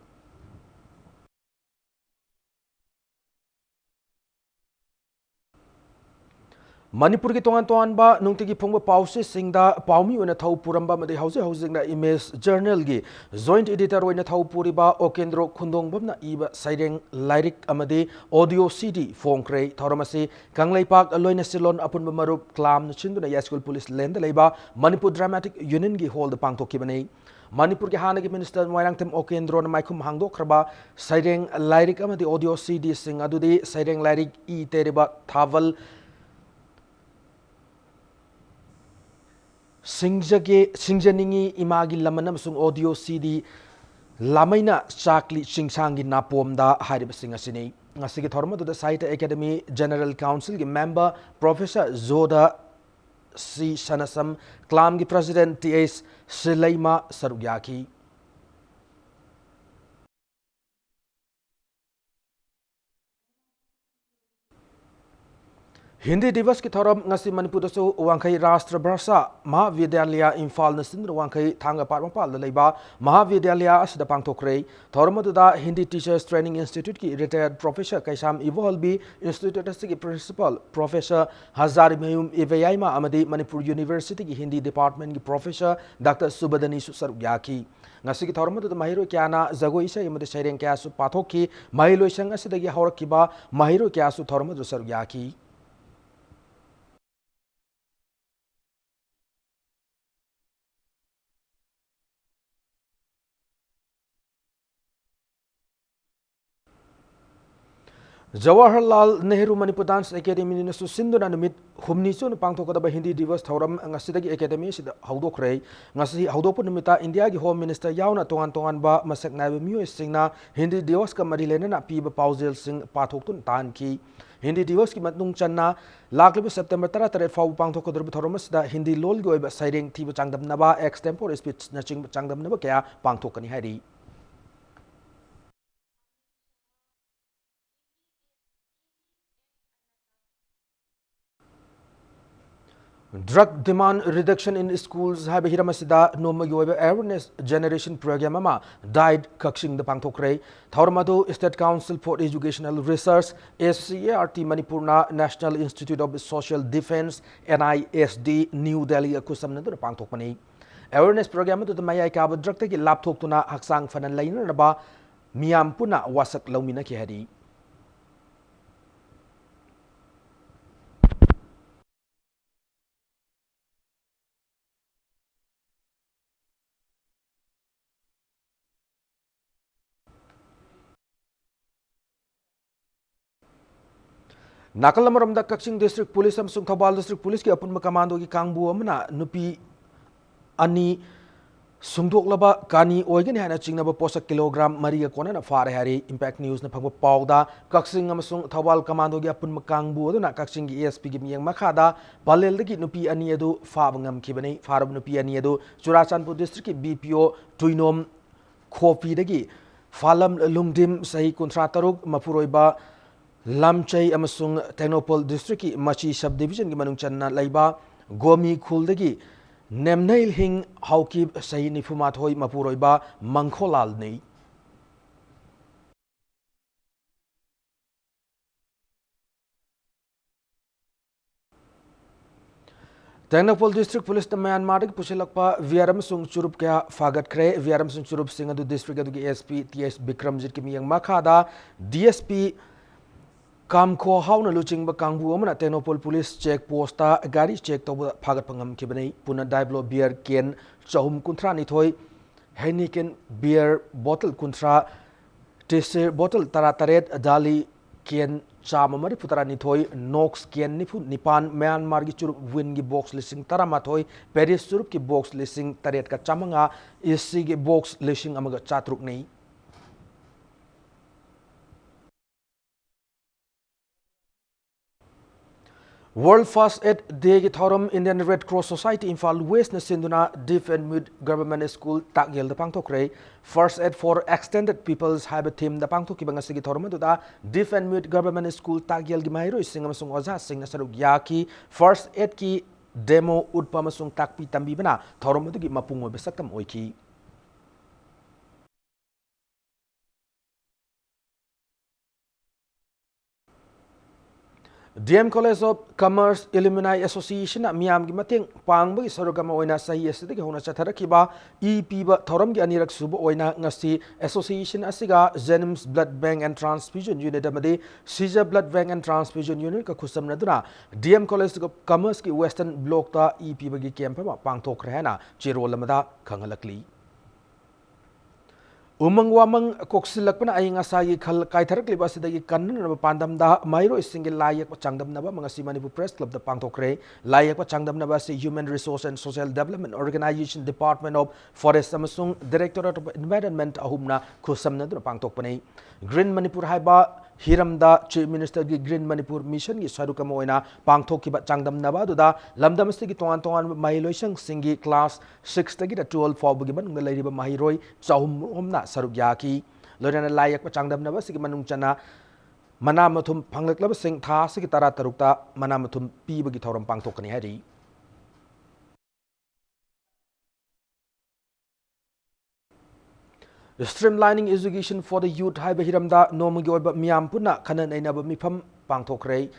Manipur ki tongan ba nungtigi phongba pause singda paumi ona thau puramba made housing na image journal gi joint editor oina thau puriba okendro khundong bamna iba saireng lyric amade audio cd phongkrei thoramasi kanglaipak aloina silon apunba marup klam chinduna yaskul police lend leiba Manipur dramatic union gi hold the pangtoki bane Manipur ke hana ki minister Moirangtem Okendro na maikum hangdo kraba saireng lyric amade audio cd sing adudi saireng lyric I teriba thaval Singjaningi imagi lamanam sung audio CD lamaina chakli chingsangi napomda harib singasini ngasigi thorma to the site academy general council ki member professor Zoda C Sanasam Klam ki president TS Silaima Sarugyaki Hindi Divas ki thoram ngasi Manipur so wangkai Rashtra Bhasha Mahavidyalaya Imphal na sindra wangkai thanga parmapal leiba Mahavidyalaya asida pangtokre thorma da Hindi Teachers Training Institute ki retired professor Kaisam Ivolbi Institute ki principal professor Hazari Mayum Iveyaima amadi Manipur University ki Hindi department ki professor Dr. Subadani Susarugyaki ngasi ki thorma da mahiro kyana zago isa imade shaireng kyasu pathoki mahilo isang asida gi hawrakiba mahiro kyasu thorma da Sarugyaki Jawaharlal Nehru Manipur Dance Academy na susinduna numit humni so pangthokada ba Hindi Divas thoram ngasidagi academy sida haudokre ngasi haudopun numita India gi home minister yauna tongan ba masak naiba myo singna Hindi Divas ka marilena na pi ba pausel sing pathoktun tan ki Hindi Diwas ki matnung channa laklib September 13 faw pangthokadrib thoromas da Hindi lol gi oiba saireng thiba changdam naba extempore speech na ching changdam naba kaya pangthokani hari. Drug demand reduction in schools hai hiramasida noma yoiba awareness generation program ama died kakshing the pangthokre thormadu State Council for Educational Research SCART Manipur National Institute of Social Defense NISD New Delhi akusamna du pangthokmani awareness program du mayai ka drug te ki lapthok tuna haksang fanan laina raba miyam puna wasak laumina ki hari. Nakalamaramda Kakching District Police amsung Thobal District Police ki apun commando ki kangbu amana nupi ani sungdoklaba kani oigani hana chingnaba posak kilogram mariga kona na fare hari Impact News na phagba pawda Kakching amsung Thobal commando ki apun kangbu aduna Kakching ki ASP ki miyang makhada balel dagi nupi ani adu fabangam kibani farab nupi ani adu Churachandpur District ki BPO Tuinom Khopi dagi falam lungdim sahi kontrataruk mapuroiba Lamchai amasung Technopol District ki Machi Subdivision ki manung channa laiba Gomi Khuldagi Nemnail Hing Haukib Sahi Nifumathoi Mapuroiba Mangkholal nei Technopol District Police the Myanmar ki pusilakpa Viaram sung churup kya fagat kre Viaram sung churup sing adu district adu ki SP TS Bikramjit ki miyang makhada DSP Kam ko hauna luching ba kangbu amana Technopol Police check posta gari check to phagat pangam kibani puna daiblo beer ken chahum kuntra ni thoi Heineken beer bottle kuntra tese bottle tarataret dali ken chama mari putara ni thoi Nox ken nifu nipan Myanmar gi churup win gi box listing tarama thoi Paris churup ki box listing taret ka chamanga isi gi box listing amaga chatruk nei World First Aid Day ki thorum Indian Red Cross Society Imphal West na sinduna Deaf and Mute Government School takyel da pangthokre First Aid for Extended Peoples haiba theme da pangthok banga sigi thorum da Deaf and Mute Government School takyel gi mairo singam sung oza sing na saruk yaki First Aid ki demo utpa masung takpi tambi bana thorum gi mapung be sakam oiki DM College of Commerce Alumni Association Miam gi mateng pangbagi sarugama oina sahi asidagi hona chatharakiba piba thoram gi anirak suba oina ngasi association asiga Jenims Blood Bank and Transfusion Unit amadi Caesar Blood Bank and Transfusion Unit ka khusamna duna DM College of Commerce ki Western Block ta piba gi camp ma pangthok rehna chirol amada khangalakli Umang wamang koksilakpana ay nga sa khal kaitharak liba sidagi kannan na pandam da mayro isingil layak pa changdam na ba mga si Manipur Press Club da pangtokre layak pa changdam na ba si Human Resource and Social Development Organization Department of Forest amasung Directorate of Environment ahumna kusam na do pangtokpanay Green Manipur haiba Hiramda Chief Minister gi Green Manipur Mission gi sarukam oina pangthok ki ba changdam na ba da lamdam sigi tongan tongan mahiloisang singi class 6 tagi da 12 faw gi ban ngalai ba mahiroi chahum homna saruk yaki loirana layak pa changdam na ba sigi manung chana mana mathum phanglak sing tha sigi tara tarukta mana mathum pi bagi thoram pangthok kani hari Streamlining education for the youth haiba hiramda nomugi oiba miyam puna khanan ainaba mifam pangthokre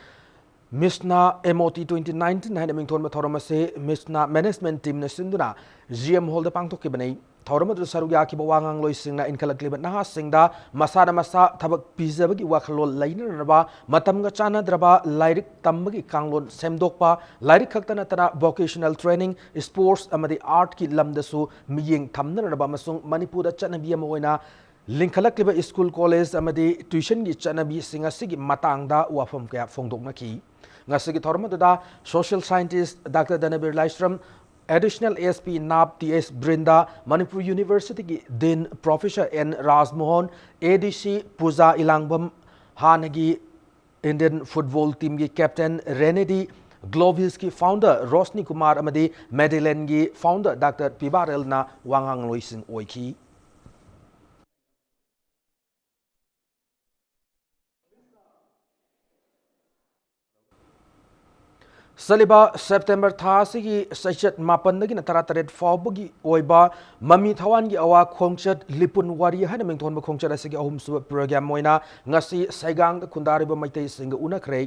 Misna MOT 2019 haina mingthon ma thoramase Misna management team na sinduna GM hall da pangthok kibanai thoram du sarugya ki bawangang loi singna inkhalakliba naha singda masana masa thabak pizabagi wakhalol laina raba matam ga chana draba lairik tambagi kanglon semdokpa lairik khaktana tana vocational training sports amadi art ki lamdasu miyeng thamna raba masung Manipur da chanabi ama oina linkhalakliba school college amadi tuition gi chanabi singa sigi matangda wafam kya phongdokna ki ngasigi thoram da social scientist Dr. Danabir Laistram Additional ASP NAB TS Brinda Manipur University ki Dean Professor N Rajmohan ADC Puja Ilangbam Hanagi Indian football team की captain Renedy ग्लोविस की founder रोशनी कुमार अमदी मेडिलेन की founder doctor पिबारेल ना वांगांग लोइसिंग ओइखी सलिबा September थासिगी सैचत मापनदगी तरा तरेट फाउबगी ओइबा mummy थवान की अवा खोंगचत लिपुन वारी हन मिंगथोन खोंगचत असिगी अहुम सुब प्रोग्राम मोइना ngasi saigang kundarib maitai sing unakre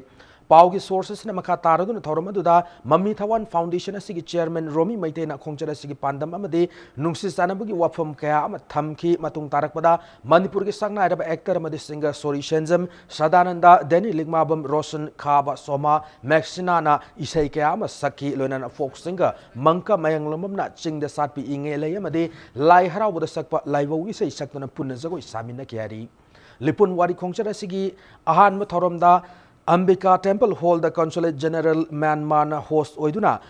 पाव की सोर्सेस ने मखा तारदुन थौरमदुदा मम्मी थवान फाउंडेशन असिगी चेयरमैन रोमी मैतेना खोंगचर असिगी पांदम अमदे नुंगसी सानबुगी वाफम कया अम थमखी मतुंग तारकपदा मणिपुर की संगनाइरब एक्टर अमदे सिंगर सोरी शेंजम सदानंदा डेनी लिगमाबम रोशन खाबा सोमा मैक्सिनाना इसै कया अम सखी लोनन फोक सिंगर मंका मयंगलममना चिंगद सातपी इंगे लय अमदे लाई हरावद सकपा लाइवौ इसै सकतुना पुन्न जगोय सामिना क्यारी लिपुन वारी खोंगचर असिगी अहान म थौरमदा Ambika Temple Hall the Consulate General Myanmar host oiduna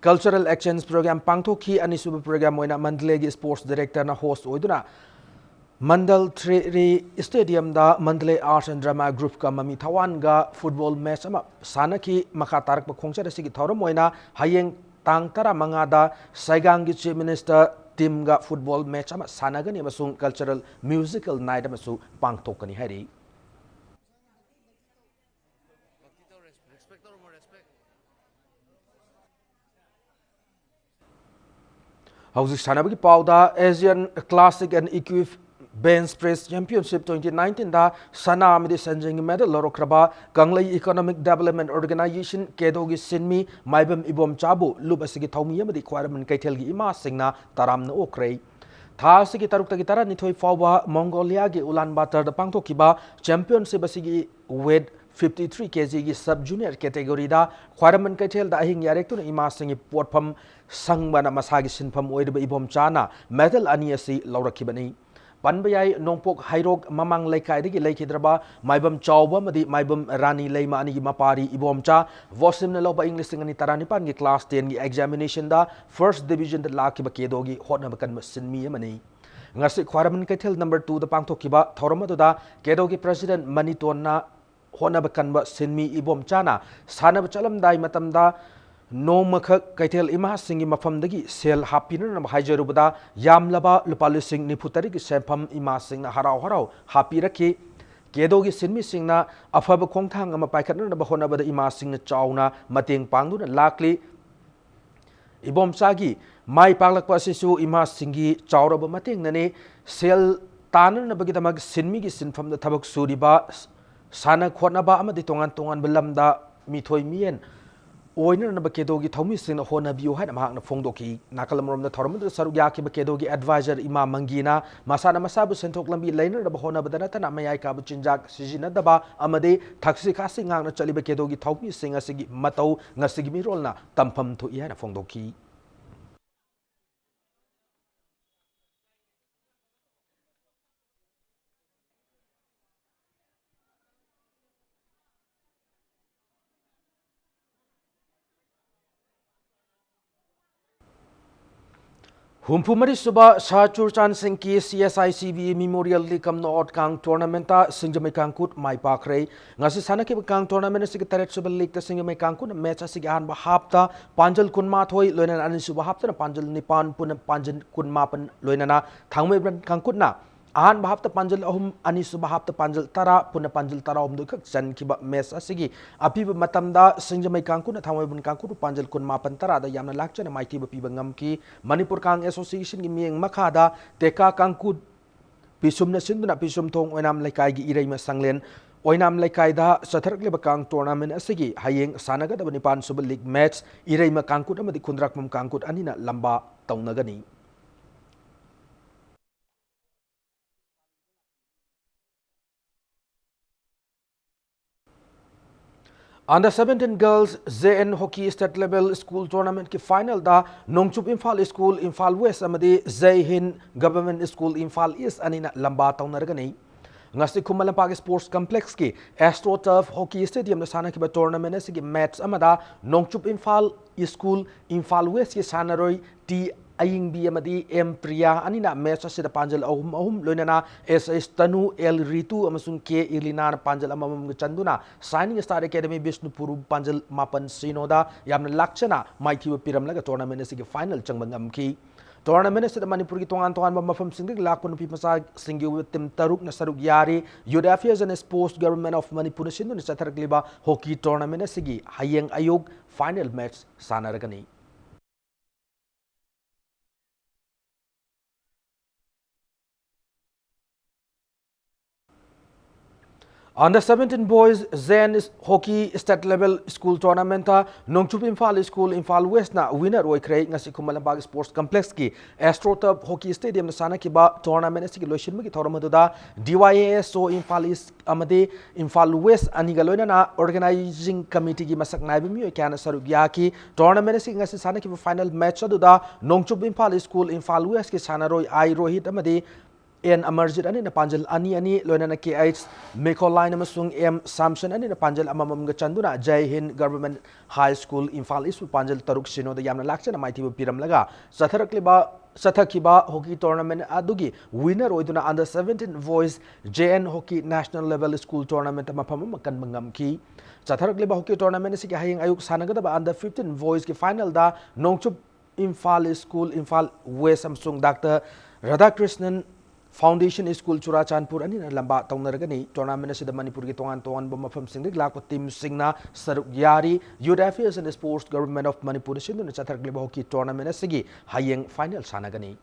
Cultural Exchange Program Pangthoki Anisuba Program oina Mandalay Sports Director na host oiduna Mandal Tree Stadium da Mandalay Arts and Drama Group ka mami thawan ga football match ama sanaki makatarak ba khongcha sigi thoram oina hayeng tang tara manga da Saigang gi Chief Minister team ga football match ama sanagani amasung cultural musical night amasu pangthokani hari Hausi sanabagi pauda Asian Classic and Equip Bench Press Championship 2019 da sana amidi sanjing medal lorokraba Ganglai Economic Development Organization kedogi sinmi maibam ibom chabu lub asigi thaumi amadi khwaraman kaithelgi ima singna taramna okrei tha asigi tarukta tara nithoi fawba Mongolia gi Ulaanbaatar da pangthokiba championship asigi weight 53 kg की सब junior category दा ख्वारमन कैथेल दा अहिंग यारेक्तुन इमा सिंगी पोटफम संगबना मसागी सिनफम ओइदब इबोम चाना medal अनि असि लौरखिबनी पनबयाई नोंपोक हाइरोक ममांग लेखाइदगी लेखिद्रबा माइबम चावबा मदि माइबम रानी lemma अनि मपारी इबोम चा वॉसिमन लौबा इंग्लिश सिंगनी तरानिपान की क्लास 10 की एग्जामिनेशन दा फर्स्ट डिवीजन दा लाखिबा केदोगी होटनब कन सिनमी मनी ngasi ख्वारमन कैथेल नंबर 2 दा पांगथोकिबा थौरमदुदा केदोगी प्रेसिडेंट मनीतोना होनब कन्ब सिनमी इबोम चाना सानब चलमदाई मतमदा नोमख कैथेल इमा सिंगी मफमदगी सेल हापिनन हाइजरुबदा यामलबा लुपा लिसिंग निफुतरी की सेफम इमा सिंगना हराव हराव हापिरखी केदोगी सिनमी सिंगना अफब खोंगथांग अमा पाइखतनब होनबदा इमा सिंगना चावना मतेंग पांगदुना लाकली इबोम चागी माई पागलकपा सिसु इमा सिंगी चावरब मतेंगनने सेल ताननबगिदमग सिनमी की सिनफम थबक सुरिबा साना खोनबा अमदि तोंगान तोंगान बलमदा मिथोय मियन ओइननब केदोगी थौमी सिन होनबियो हाना महाकना फोंदोकी नाकलमरोमदा थौरमद सरुग याखिब केदोगी एडवाइजर इमा मंगीना मसाना मसाबु सेंथोक लंबी लैनरब होनबदा नतना मयाय काबु चिंजाक सिजिनदबा अमदे थक्सी खासी ngang na chaliba kedogi thaupi singa sigi matau ngasigi mirolna tampam thu ihana फोंदोकी हुम्फुमरी सुबह शाहचुरचान सिंह की CSICB मेमोरियल लिकम नॉट कांग टूर्नामेंट सिंजमे कांकुट माई पाखरे ngasi sanaki kang tournament sig taret subal league sinjame kankun match asig han ba hapta panjal kunma thoi loinan ani suba hapta panjal nipan pun panjal kunma pan loinana thangme kankut na ahan bahapta panjal ahum ani suba hapta panjal tara pun panjal tara om du khak chan kiba match asigi api matamda singjamai kangkun thangmai bun kangkun panjal kun mapan tara da yamna lakchana maiti ba piba ngam ki Manipur Kang Association gi mieng makhada teka kangkut pisum na sinduna pisum thong oinam laikai gi irei ma sanglen oinam laikai da satharak leba kang tournament asigi hayeng sanaga da nipan suba league match irei ma kangkut amadi khundrak mum kangkut anina lamba taunagani Under 17 girls ZN hockey state level school tournament ki final da Nongchup Imphal School Imphal West amadi Zai Hind Government School Imphal East anina lamba taunargani ngasi Khumalampag Sports Complex ki AstroTurf Hockey Stadium da sana ki tournament asigi match amada Nongchup Imphal School Imphal West ki sanaroi Ayingbi amadi M Priya anina match asida panjal ahum loinana SS Tanu L Ritu amasung K Ilina panjal amamam chanduna signing Star Academy Bishnupur panjal mapan sinoda yamna lakchana maithiwa piramlaga tournament asigi final changbangamki tournament asida Manipur ki tongan mafam singdik lakpon pi masa singi tim taruk na saruk yari Youth Affairs and Sports Government of Manipur sindu ni satharakliba hockey tournament asigi hayeng ayog final match sanaragani. Under 17 boys Zen hockey state level school tournament Nongchup Imphal School Imphal West na winner oikre ngasi Kumalambag Sports Complex ki AstroTurf Hockey Stadium na sana ki ba tournament asigi loishin magi thoram aduda DYASO Imphal East amade Imphal West anigaloina na organizing committee ki masak naibi mi kana saruk yaki tournament asigi ngasi sana ki final match aduda Nongchup Imphal School Imphal West ki sana roi I Rohit amade N Amarjit ani na panjal ani loina na KH Mekoline amasung M Samson ani na panjal amamam ga chanduna Jai Hind Government High School Imphal East panjal taruk sino da yamna lakcha na maithiba piramlaga sathakiba hockey tournament adugi winner oiduna under 17 boys JN Hockey National Level School Tournament mapam kan mangamki satharakliba hockey tournament si hayeng ayuk sanagadaba under 15 boys ki final da Nongchup Imphal School Imphal West Samsung Dr. Radhakrishnan Foundation School Churachandpur ani na lamba taunaragani tournament asida Manipur ki tongan mafam singdik lakpa team singna saruk yari Youth Affairs and Sports Government of Manipur sindu na chathargliba hockey tournament asigi hayeng final sanagani.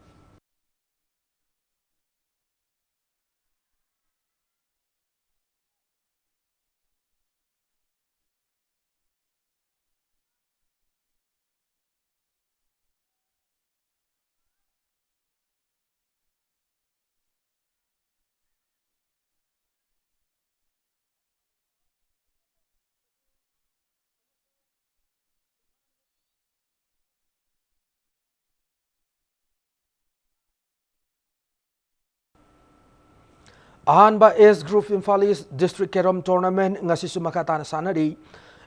Ahanba S Group Imphal East District Kerom Tournament ngasi sumakatana sanari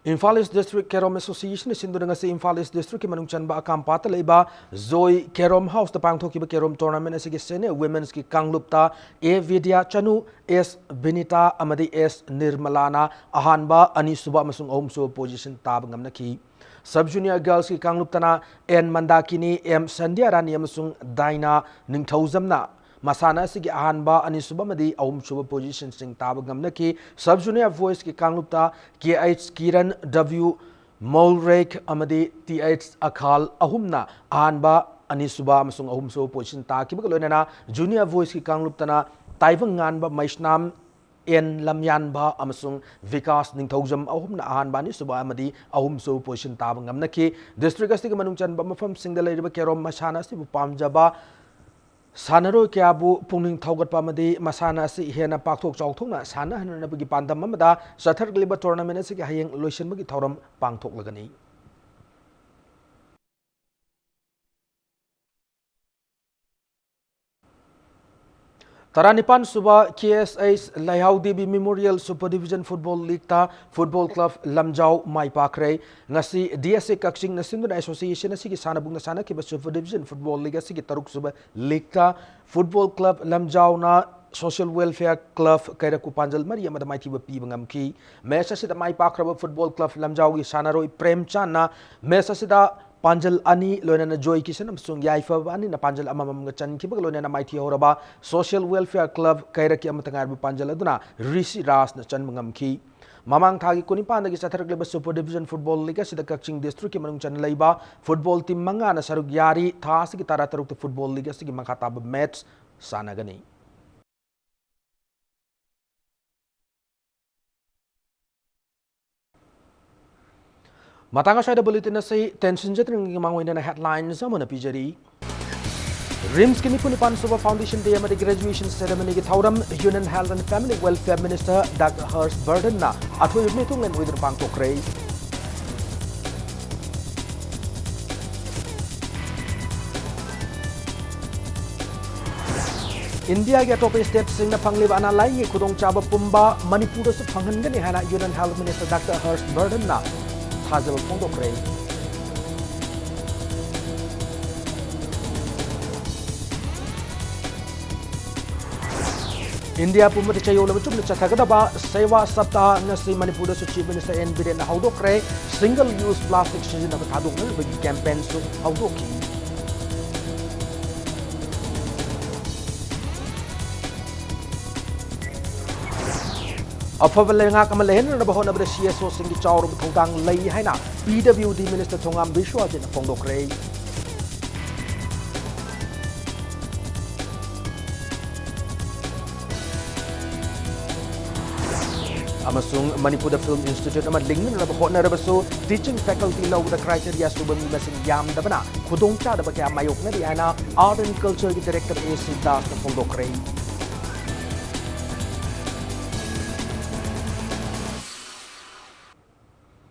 Imphal East District Kerom Association sindu ngasi Imphal East District ki manung chanba akampata leiba Zoe Kerom House the pangthoki ba Kerom Tournament asigi senior women's ki kanglupta A Vidya Chanu S Binita amadi S Nirmalana ahanba ani suba amasung so position tab ngamnaki Sub Junior Girls ki kangluptana N Mandakini M Sandhya Rani amasung Daina Ningthauzamna Masana sigi ahanba ani subamadi suba position sing tabagamnaki Sub Junior Voice ki kanglupta KH Kiran W Molrek amadi TH Akhal ahumna ahanba ani suba amasung suba position ta kibagaloina Junior Voice ki kangluptana Taivanganba Maishnam N Lamyanba amasung Vikas Ningthauzam ahumna ahanba ni suba amadi suba position tabagamnaki District asigi manungchan mafam singdalai Kerom Masana sibu pamjaba Sanaro Kiabu Puning Togat Pamadi, Masana si Hena Paktok Chauktuna, Sana and Nabigi Pandamamada, Satar Gliba tournament as a Hayang Lucian Magi Torum, Pangtok Lagani. Taranipan Suba KSA's Layau DB Memorial Super Division Football League ta Football Club Lamjau Mai Pakre ngasi DSA Kaksing Nasindu Association asigi sanabung na sana kiba Super Division Football League asigi taruk suba League ta Football Club Lamjau na Social Welfare Club Kairaku Panjal Maria Madamai Tiba Pibangamki Mesa Sida Mai Pakraba Football Club Lamjau Sanaroi Prem Chana Mesa Sida Panjal ani loina na Joy Kisan amsung Yaifa ani na Panjal amamam ngachan kibag loina na Mighty Horaba Social Welfare Club Kairaki amatangar bu Panjal aduna Rishi Ras na chan mangamki Mamang thagi kunipan nagi satharakliba Super Division Football League sida Kakching District ki manung chan laiba football team manga na sarug yari tha sigi tara taruk te Football League sigi makataba match sanagani Matanga Shida Bulletin say tension jetting among winning headlines on a PJD. Rims Kinipunipan Super Foundation Day at the graduation ceremony Tauram Union Health and Family Welfare Minister Dr. Hurst Burden na at we meeting and with Bangkok Ray. India get top state sing na panglib analai kudong chaba pumba Manipur sa panghangani hana Union Health Minister Dr. Hurst Burden na Hazal Pondok Ray. India pumada chayo la chum cha thagada sewa sapta ngasi Manipur da Chief Minister N Biren na haudokre single use plastic sijina ba thadok na bagi campaign su haudoki afabal ngak amal hen na bahon abra CSO singi chawr bu thongdang lei haina PWD Minister Thongam Bishwa jin phongdokre amasung Manipur Film Institute ama lingmin na bahon na rabaso teaching faculty law the criteria subam masing yam dabana khudong cha da ba kya mayok na di ana art and culture director AC Das na phongdokre